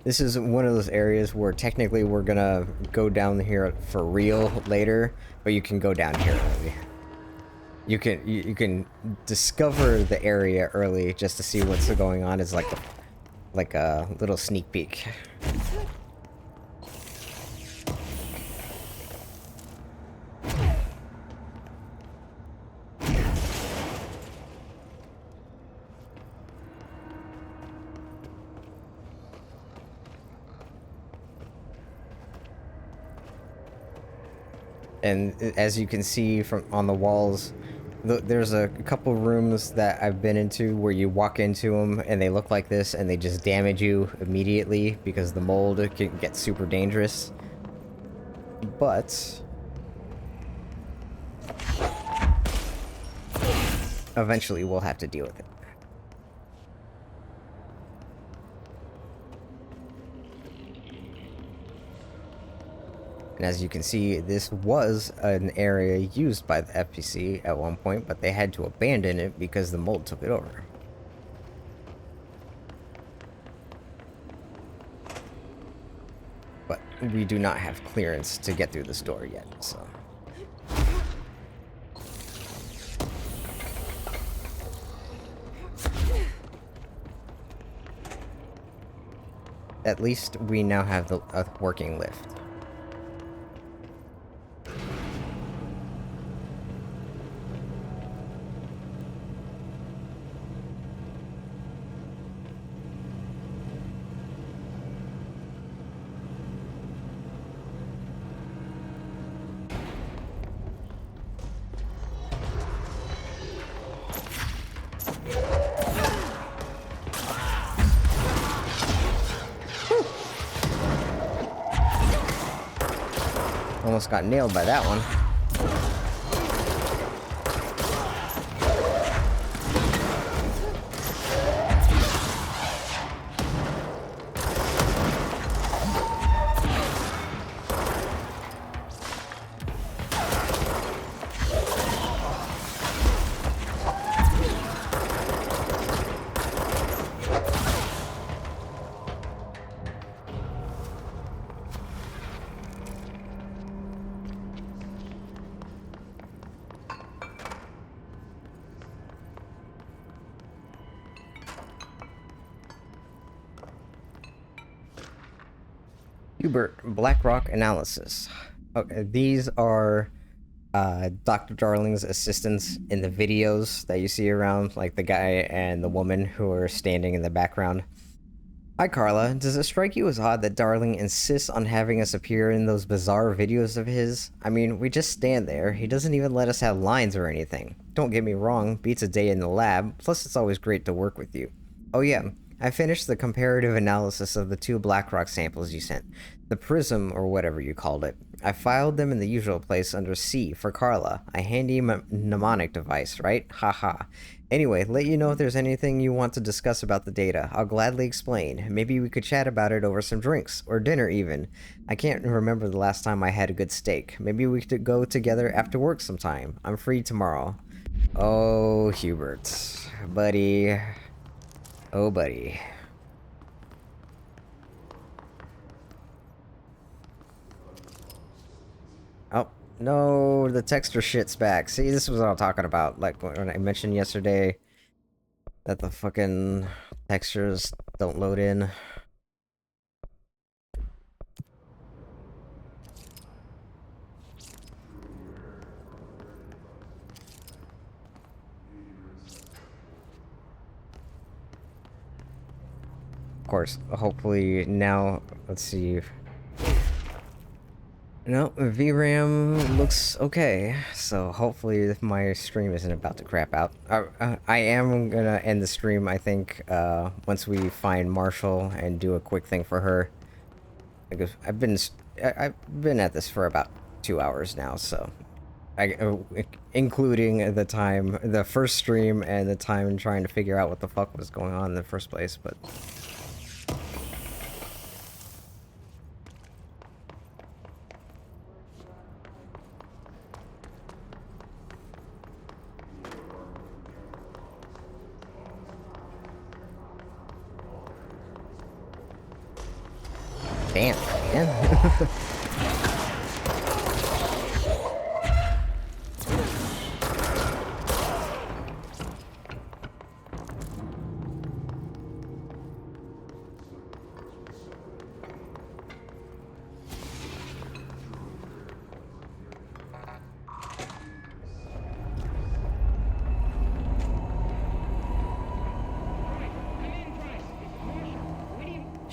This is one of those areas where technically we're gonna go down here for real later, but you can go down here early. you can discover the area early just to see what's going on. Is like a little sneak peek. And as you can see from on the walls, there's a couple rooms that I've been into where you walk into them and they look like this and they just damage you immediately because the mold can get super dangerous. But eventually we'll have to deal with it. And as you can see, this was an area used by the FPC at one point, but they had to abandon it because the mold took it over. But we do not have clearance to get through this door yet, so... At least we now have a working lift. Almost got nailed by that one. Hubert, Black Rock Analysis. Okay, these are Dr. Darling's assistants in the videos that you see around, like the guy and the woman who are standing in the background. Hi Carla, does it strike you as odd that Darling insists on having us appear in those bizarre videos of his? I mean, we just stand there, he doesn't even let us have lines or anything. Don't get me wrong, beats a day in the lab, plus it's always great to work with you. Oh yeah, I finished the comparative analysis of the 2 Blackrock samples you sent. The Prism, or whatever you called it. I filed them in the usual place under C for Carla, a handy mnemonic device, right? Haha. Anyway, let you know if there's anything you want to discuss about the data. I'll gladly explain. Maybe we could chat about it over some drinks, or dinner even. I can't remember the last time I had a good steak. Maybe we could go together after work sometime. I'm free tomorrow. Oh, Hubert. Buddy. Oh, buddy. Oh, no, the texture shit's back. See, this was what I'm talking about. Like, when I mentioned yesterday that the fucking textures don't load in. Of course, hopefully now, let's see. No, VRAM looks okay, so hopefully my stream isn't about to crap out. I am gonna end the stream, I think, once we find Marshall and do a quick thing for her. Because I've been at this for about 2 hours now, so... including the time, the first stream and the time trying to figure out what the fuck was going on in the first place, but... Damn, man.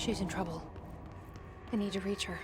She's in trouble. I need to reach her.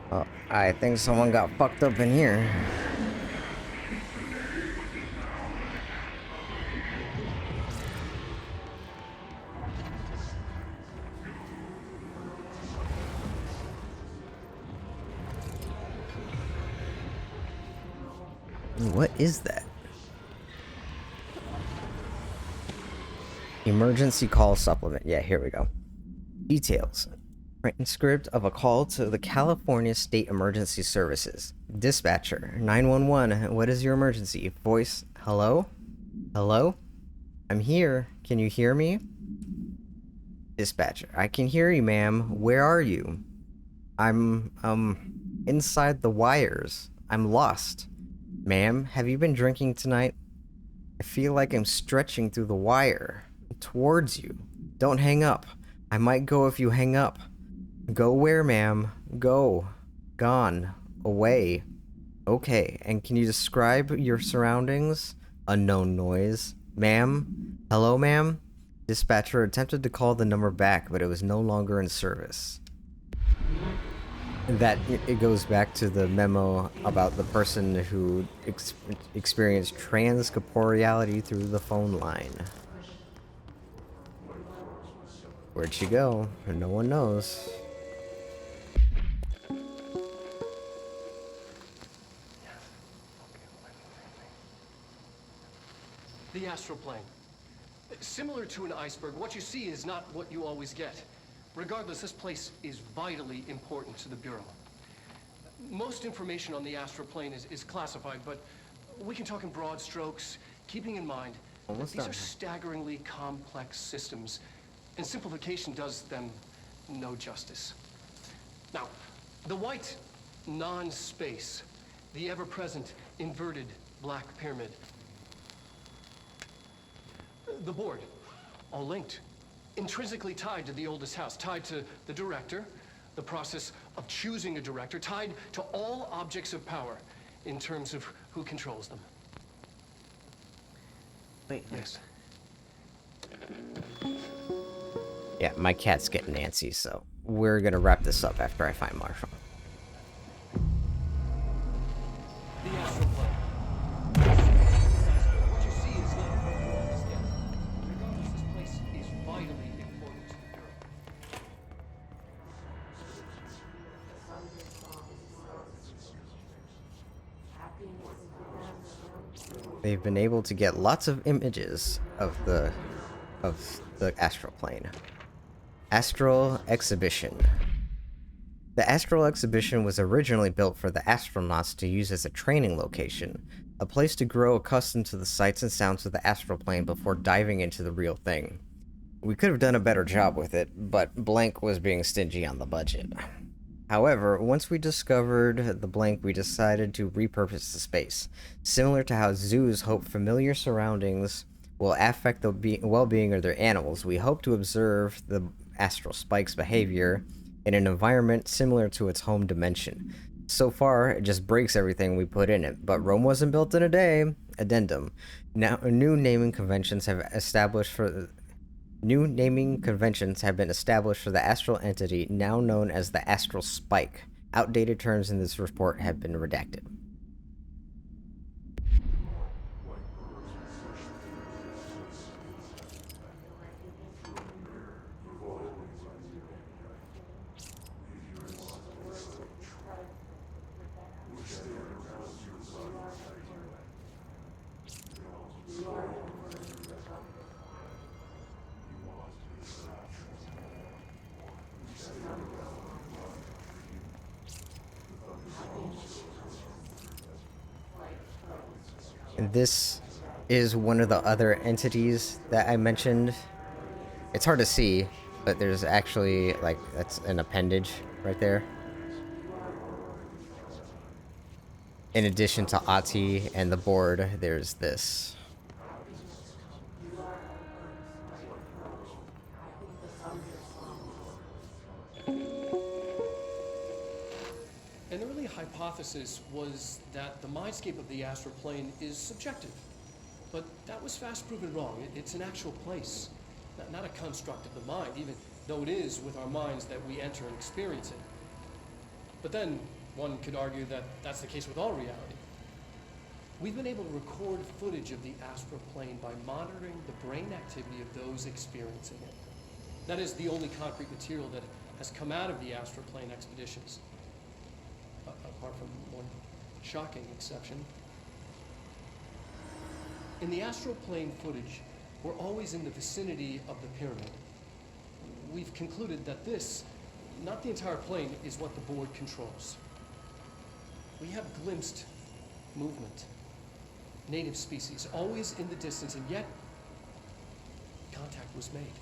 Oh, I think someone got fucked up in here. What is that? Emergency call supplement. Yeah, here we go. Details. Transcript of a call to the California State Emergency Services. Dispatcher, 911. What is your emergency? Voice, hello? Hello? I'm here. Can you hear me? Dispatcher, I can hear you, ma'am. Where are you? I'm, inside the wires. I'm lost. Ma'am, have you been drinking tonight? I feel like I'm stretching through the wire. Towards you. Don't hang up. I might go if you hang up. Go where, ma'am? Go. Gone. Away. Okay, and can you describe your surroundings? Unknown noise. Ma'am? Hello, ma'am? Dispatcher attempted to call the number back, but it was no longer in service. That it goes back to the memo about the person who experienced transcorporeality through the phone line. Where'd she go? No one knows. The astral plane. Similar to an iceberg, what you see is not what you always get. Regardless, this place is vitally important to the Bureau. Most information on the astral plane is classified, but we can talk in broad strokes, keeping in mind that these are staggeringly complex systems, and simplification does them no justice. Now, the white non-space, the ever-present inverted black pyramid, the board, all linked, intrinsically tied to the oldest house, tied to the director, the process of choosing a director, tied to all objects of power in terms of who controls them. Wait. Yes. Yeah, my cat's getting antsy, so we're gonna wrap this up after I find Marshall. The astral plane. What you see is not what you always get. Regardless, this place is vitally important to the Bureau. They've been able to get lots of images of the astral plane. Astral Exhibition. The Astral Exhibition was originally built for the astronauts to use as a training location, a place to grow accustomed to the sights and sounds of the astral plane before diving into the real thing. We could have done a better job with it, but Blank was being stingy on the budget. However, once we discovered the Blank, we decided to repurpose the space. Similar to how zoos hope familiar surroundings will affect the well-being of their animals, we hope to observe the astral spike's behavior in an environment similar to its home dimension. So far, it just breaks everything we put in it, but Rome wasn't built in a day. Addendum. Now, new naming conventions have established for New naming conventions have been established for the astral entity now known as the astral spike. Outdated terms in this report have been redacted. And this is one of the other entities that I mentioned. It's hard to see, but there's actually, like, that's an appendage right there. In addition to Ati and the board, there's this. An early hypothesis was that the mindscape of the astral plane is subjective. But that was fast proven wrong. It's an actual place, not a construct of the mind, even though it is with our minds that we enter and experience it. But then one could argue that that's the case with all reality. We've been able to record footage of the astral plane by monitoring the brain activity of those experiencing it. That is the only concrete material that has come out of the astral plane expeditions. Apart from one shocking exception. In the astral plane footage, we're always in the vicinity of the pyramid. We've concluded that this, not the entire plane, is what the board controls. We have glimpsed movement, native species, always in the distance, and yet contact was made.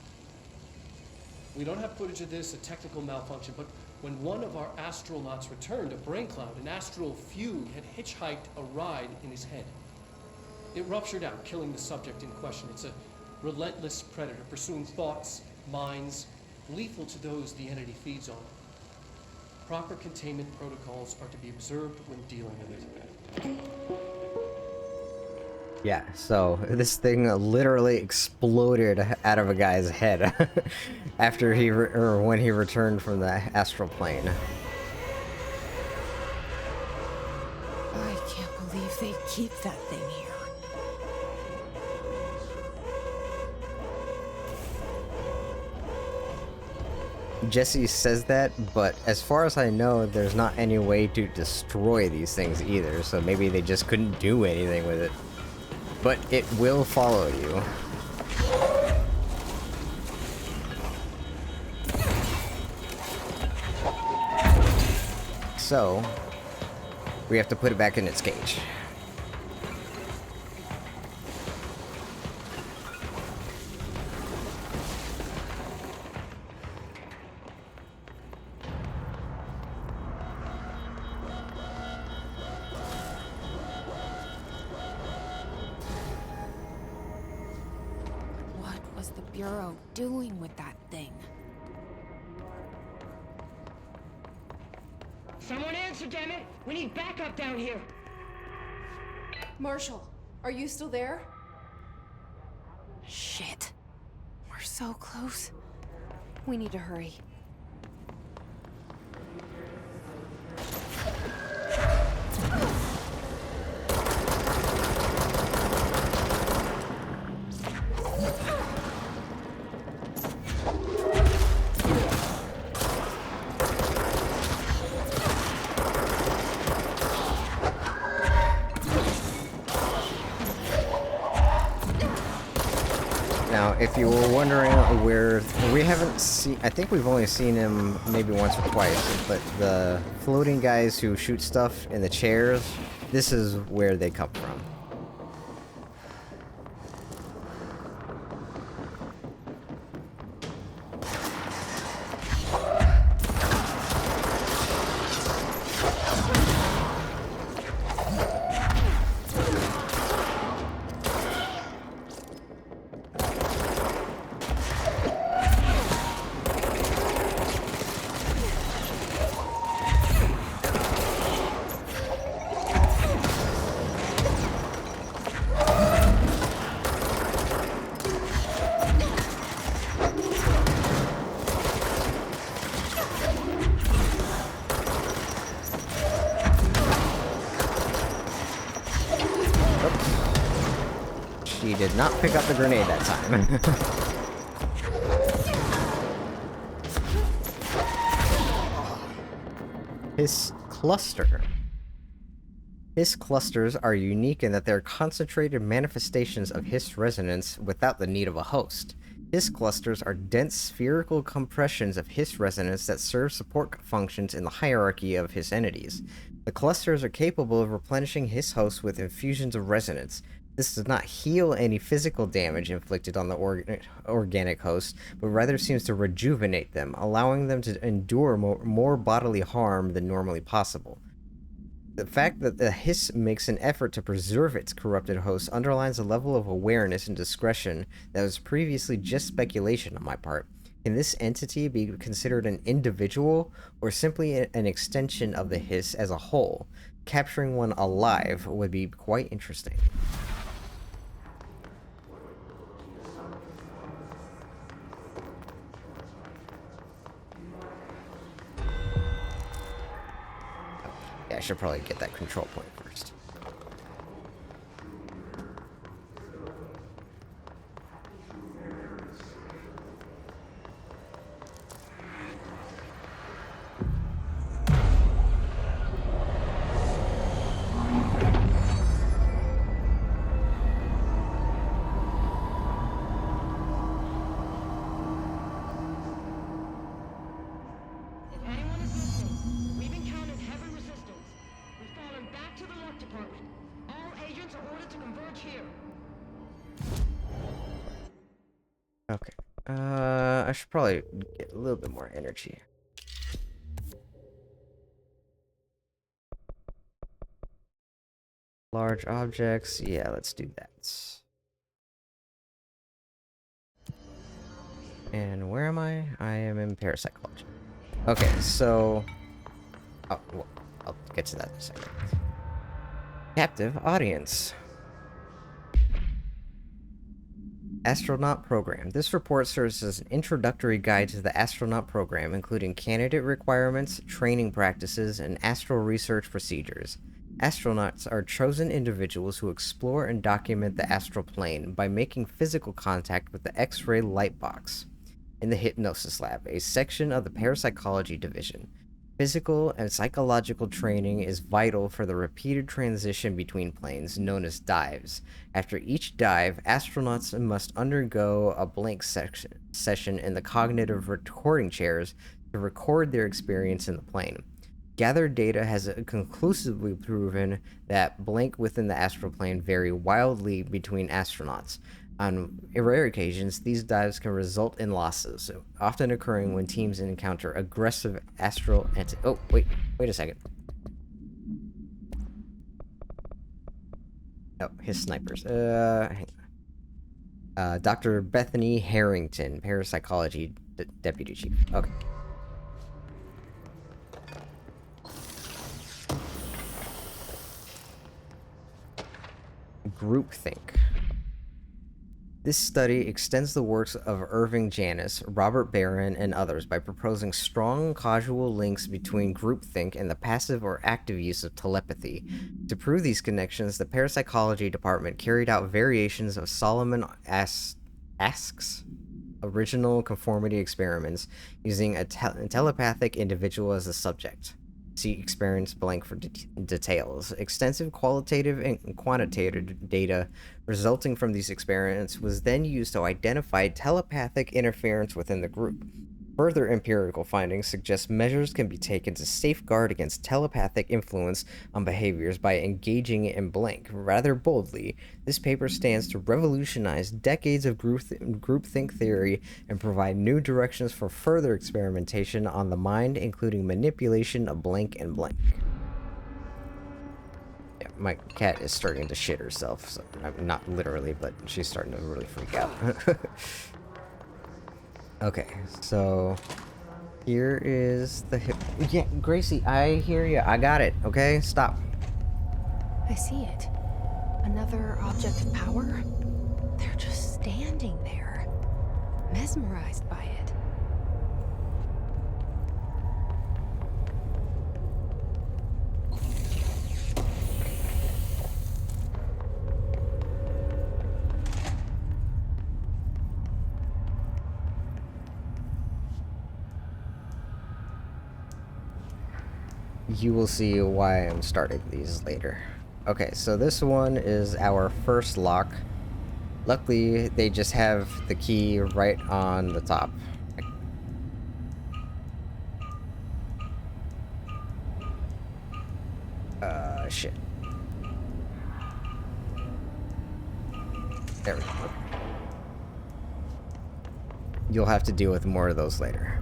We don't have footage of this, a technical malfunction, but when one of our astronauts returned, a brain cloud, an astral fugue, had hitchhiked a ride in his head. It ruptured out, killing the subject in question. It's a relentless predator, pursuing thoughts, minds, lethal to those the entity feeds on. Proper containment protocols are to be observed when dealing with it. Yeah, so this thing literally exploded out of a guy's head after or when he returned from the astral plane. I can't believe they keep that thing here. Jesse says that, but as far as I know, there's not any way to destroy these things either, so maybe they just couldn't do anything with it. But it will follow you. So, we have to put it back in its cage. Bureau doing with that thing? Someone answer, damn it! We need backup down here! Marshall, are you still there? Shit. We're so close. We need to hurry. Now, if you were wondering where, we haven't seen, I think we've only seen him maybe once or twice, but the floating guys who shoot stuff in the chairs, this is where they come from. She did not pick up the grenade that time. Hiss cluster. Hiss clusters are unique in that they're concentrated manifestations of hiss resonance without the need of a host. Hiss clusters are dense spherical compressions of hiss resonance that serve support functions in the hierarchy of hiss entities. The clusters are capable of replenishing hiss hosts with infusions of resonance. This does not heal any physical damage inflicted on the organic host, but rather seems to rejuvenate them, allowing them to endure more bodily harm than normally possible. The fact that the hiss makes an effort to preserve its corrupted host underlines a level of awareness and discretion that was previously just speculation on my part. Can this entity be considered an individual, or simply an extension of the hiss as a whole? Capturing one alive would be quite interesting. Yeah, I should probably get that control point first. Okay. I should probably get a little bit more energy. Large objects. Yeah, let's do that. And where am I? I am in parapsychology. Okay, so... Oh, well, I'll get to that in a second. Captive audience. Astronaut Program. This report serves as an introductory guide to the astronaut program, including candidate requirements, training practices, and astral research procedures. Astronauts are chosen individuals who explore and document the astral plane by making physical contact with the X-ray light box in the Hypnosis Lab, a section of the Parapsychology Division. Physical and psychological training is vital for the repeated transition between planes, known as dives. After each dive, astronauts must undergo a blank session in the cognitive recording chairs to record their experience in the plane. Gathered data has conclusively proven that blank within the astral plane vary wildly between astronauts. On rare occasions, these dives can result in losses, often occurring when teams encounter aggressive astral Oh, wait a second. Oh, his snipers. Dr. Bethany Harrington, Parapsychology Deputy Chief. Okay. Groupthink. This study extends the works of Irving Janis, Robert Barron, and others by proposing strong causal links between groupthink and the passive or active use of telepathy. To prove these connections, the Parapsychology Department carried out variations of Solomon Asch's original conformity experiments using a telepathic individual as the subject. See experience blank for details. Extensive qualitative and quantitative data resulting from these experiments was then used to identify telepathic interference within the group. Further empirical findings suggest measures can be taken to safeguard against telepathic influence on behaviors by engaging in blank. Rather boldly, this paper stands to revolutionize decades of groupthink theory and provide new directions for further experimentation on the mind, including manipulation of blank and blank. Yeah, my cat is starting to shit herself, so not literally, but she's starting to really freak out. Okay, so here is the Yeah, Gracie, I hear you. I got it. Okay, stop. I see it. Another object of power? They're just standing there, mesmerized by it. you will see why I'm starting these later. Okay, so this one is our first lock. Luckily, they just have the key right on the top. Shit. There we go. You'll have to deal with more of those later.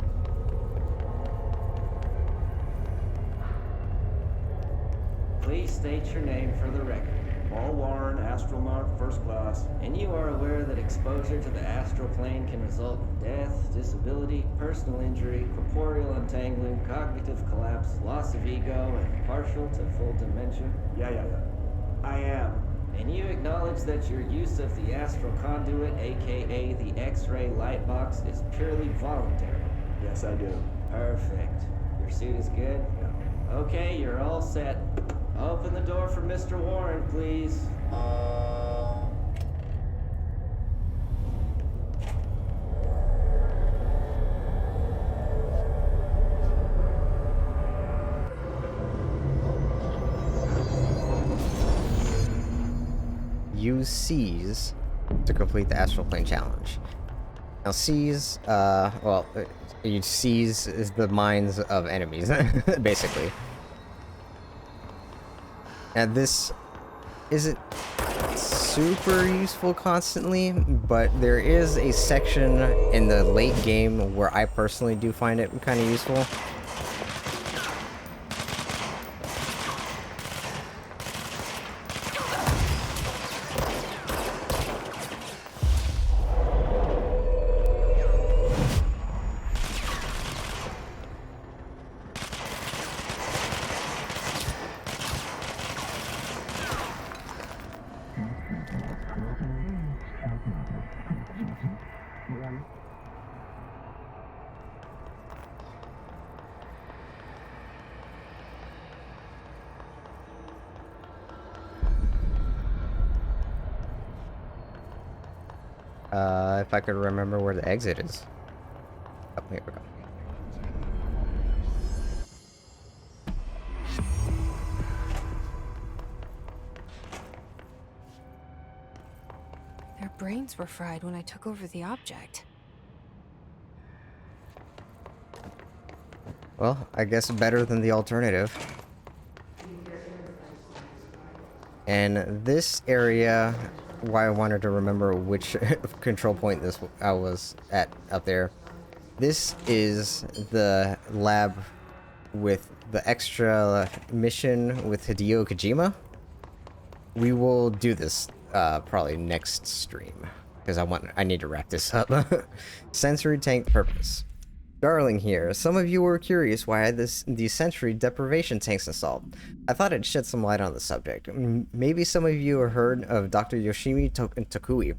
Please state your name for the record. Paul Warren, astronaut, first class. And you are aware that exposure to the astral plane can result in death, disability, personal injury, corporeal untangling, cognitive collapse, loss of ego, and partial to full dementia? Yeah. I am. And you acknowledge that your use of the astral conduit, aka the X-ray light box, is purely voluntary? Yes, I do. Perfect. Your suit is good? Yeah. Okay, you're all set. Open the door for Mr. Warren, please. Use Seize to complete the Astral Plane challenge. Now, Seize, you seize is the minds of enemies, basically. Now, this isn't super useful constantly, but there is a section in the late game where I personally do find it kind of useful. If I could remember where the exit is. Oh, here we go. Their brains were fried when I took over the object. Well, I guess better than the alternative. And this area, why I wanted to remember which control point I was at up there. This is the lab with the extra mission with Hideo Kojima. We will do this probably next stream because I need to wrap this up. Sensory tank purpose. Darling here, some of you were curious why I had these sensory deprivation tanks installed. I thought I'd shed some light on the subject. Maybe some of you have heard of Dr. Yoshimi Tokui,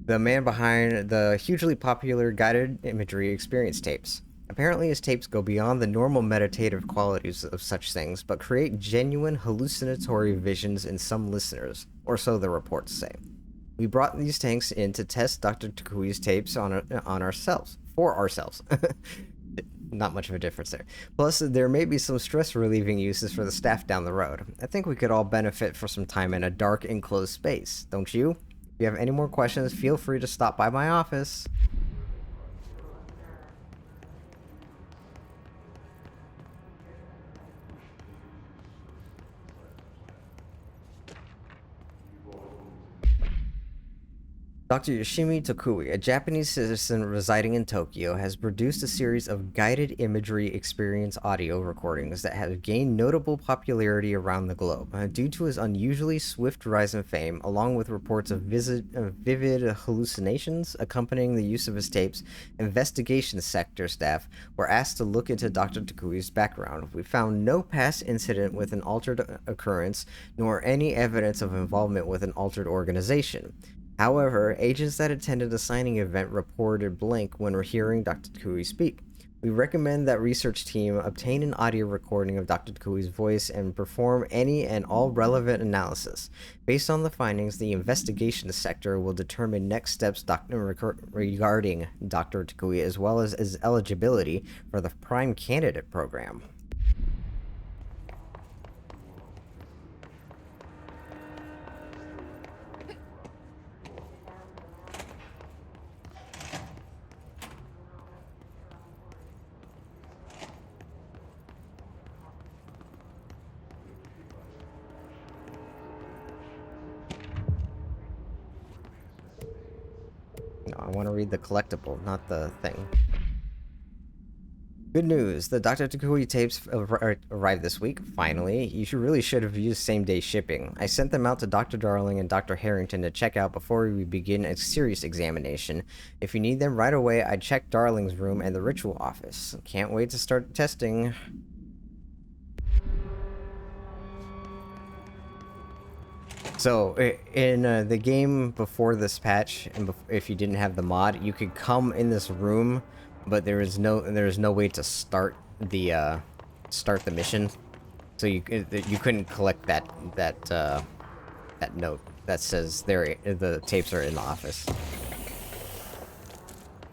the man behind the hugely popular guided imagery experience tapes. Apparently his tapes go beyond the normal meditative qualities of such things, but create genuine hallucinatory visions in some listeners, or so the reports say. We brought these tanks in to test Dr. Takui's tapes on ourselves. For ourselves. Not much of a difference there. Plus, there may be some stress-relieving uses for the staff down the road. I think we could all benefit for some time in a dark, enclosed space, don't you? If you have any more questions, feel free to stop by my office. Dr. Yoshimi Tokui, a Japanese citizen residing in Tokyo, has produced a series of guided imagery experience audio recordings that have gained notable popularity around the globe. Due to his unusually swift rise in fame, along with reports of vivid hallucinations accompanying the use of his tapes, investigation sector staff were asked to look into Dr. Takui's background. We found no past incident with an altered occurrence, nor any evidence of involvement with an altered organization. However, agents that attended a signing event reported blank when hearing Dr. Takui speak. We recommend that research team obtain an audio recording of Dr. Takui's voice and perform any and all relevant analysis. Based on the findings, the investigation sector will determine next steps regarding Dr. Takui as well as his eligibility for the Prime Candidate program. No, I want to read the collectible, not the thing. Good news, the Dr. Takui tapes arrived this week, finally. You should have used same-day shipping. I sent them out to Dr. Darling and Dr. Harrington to check out before we begin a serious examination. If you need them right away, I'd check Darling's room and the ritual office. Can't wait to start testing. So, in the game before this patch, and if you didn't have the mod, you could come in this room, but there is no way to start the mission. So you couldn't collect that note that says the tapes are in the office.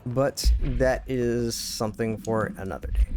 But that is something for another day.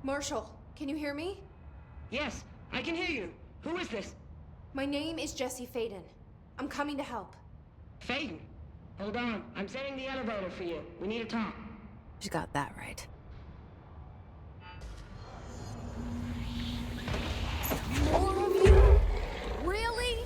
Marshall, can you hear me? Yes, I can hear you. Who is this? My name is Jesse Faden. I'm coming to help. Faden? Hold on. I'm setting the elevator for you. We need to talk. You got that right. More of you? Really?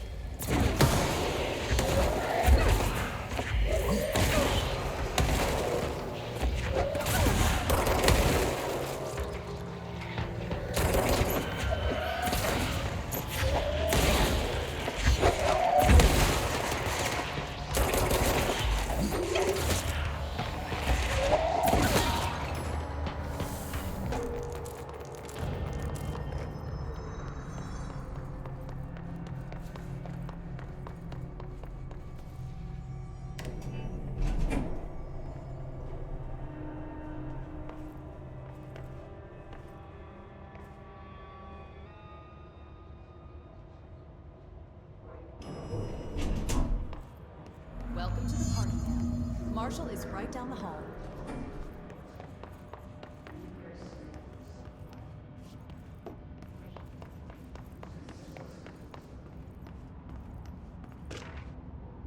Welcome to the party, ma'am. Marshall is right down the hall.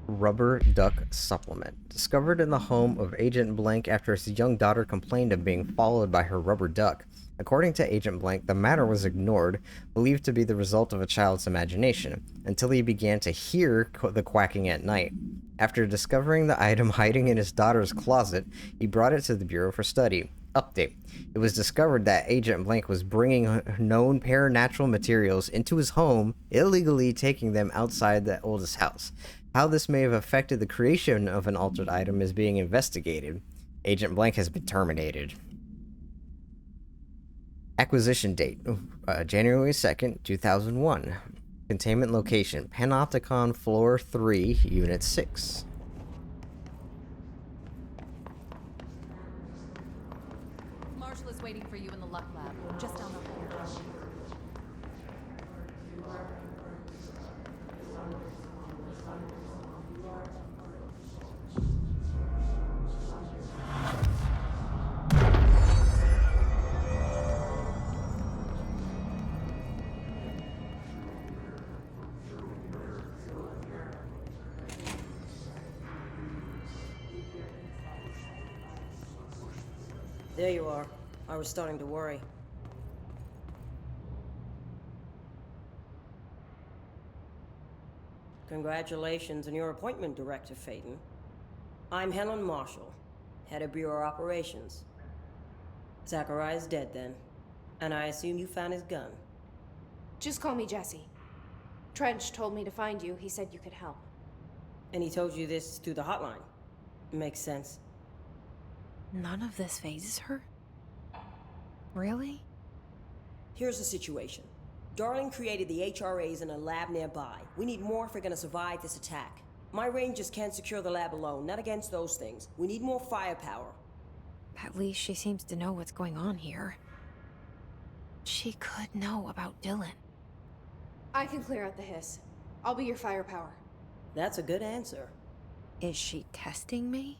Rubber duck supplement. Discovered in the home of Agent Blank after his young daughter complained of being followed by her rubber duck. According to Agent Blank, the matter was ignored, believed to be the result of a child's imagination, until he began to hear the quacking at night. After discovering the item hiding in his daughter's closet, he brought it to the Bureau for study. Update. It was discovered that Agent Blank was bringing known paranatural materials into his home, illegally taking them outside the oldest house. How this may have affected the creation of an altered item is being investigated. Agent Blank has been terminated. Acquisition date, January 2nd, 2001. Containment location, Panopticon Floor 3, Unit 6. Marshall is waiting for you in the luck lab, just down the hall. There you are. I was starting to worry. Congratulations on your appointment, Director Faden. I'm Helen Marshall, head of Bureau Operations. Zachariah's dead then, and I assume you found his gun. Just call me Jesse. Trench told me to find you. He said you could help. And he told you this through the hotline. Makes sense. None of this phases her? Really? Here's the situation. Darling created the HRAs in a lab nearby. We need more if we're gonna survive this attack. My rangers can't secure the lab alone, not against those things. We need more firepower. At least she seems to know what's going on here. She could know about Dylan. I can clear out the hiss. I'll be your firepower. That's a good answer. Is she testing me?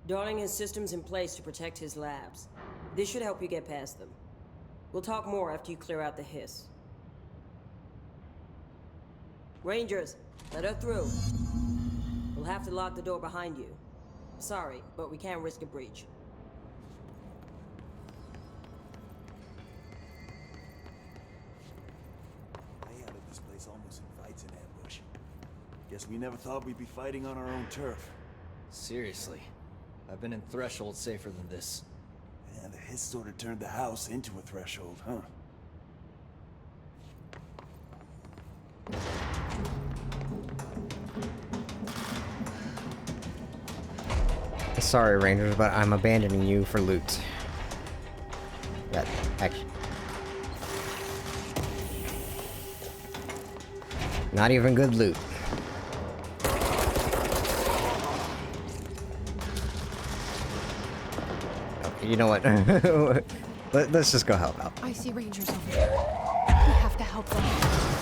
Darling has systems in place to protect his labs. This should help you get past them. We'll talk more after you clear out the hiss. Rangers, let her through. We'll have to lock the door behind you. Sorry, but we can't risk a breach. Layout of this place almost invites an ambush. Guess we never thought we'd be fighting on our own turf. Seriously. I've been in Threshold safer than this. Yeah, the hiss sort of turned the house into a threshold, huh? Sorry, Rangers, but I'm abandoning you for loot. That actually. Not even good loot. Okay, you know what? Let's just go help out. I see Rangers over there. We have to help them.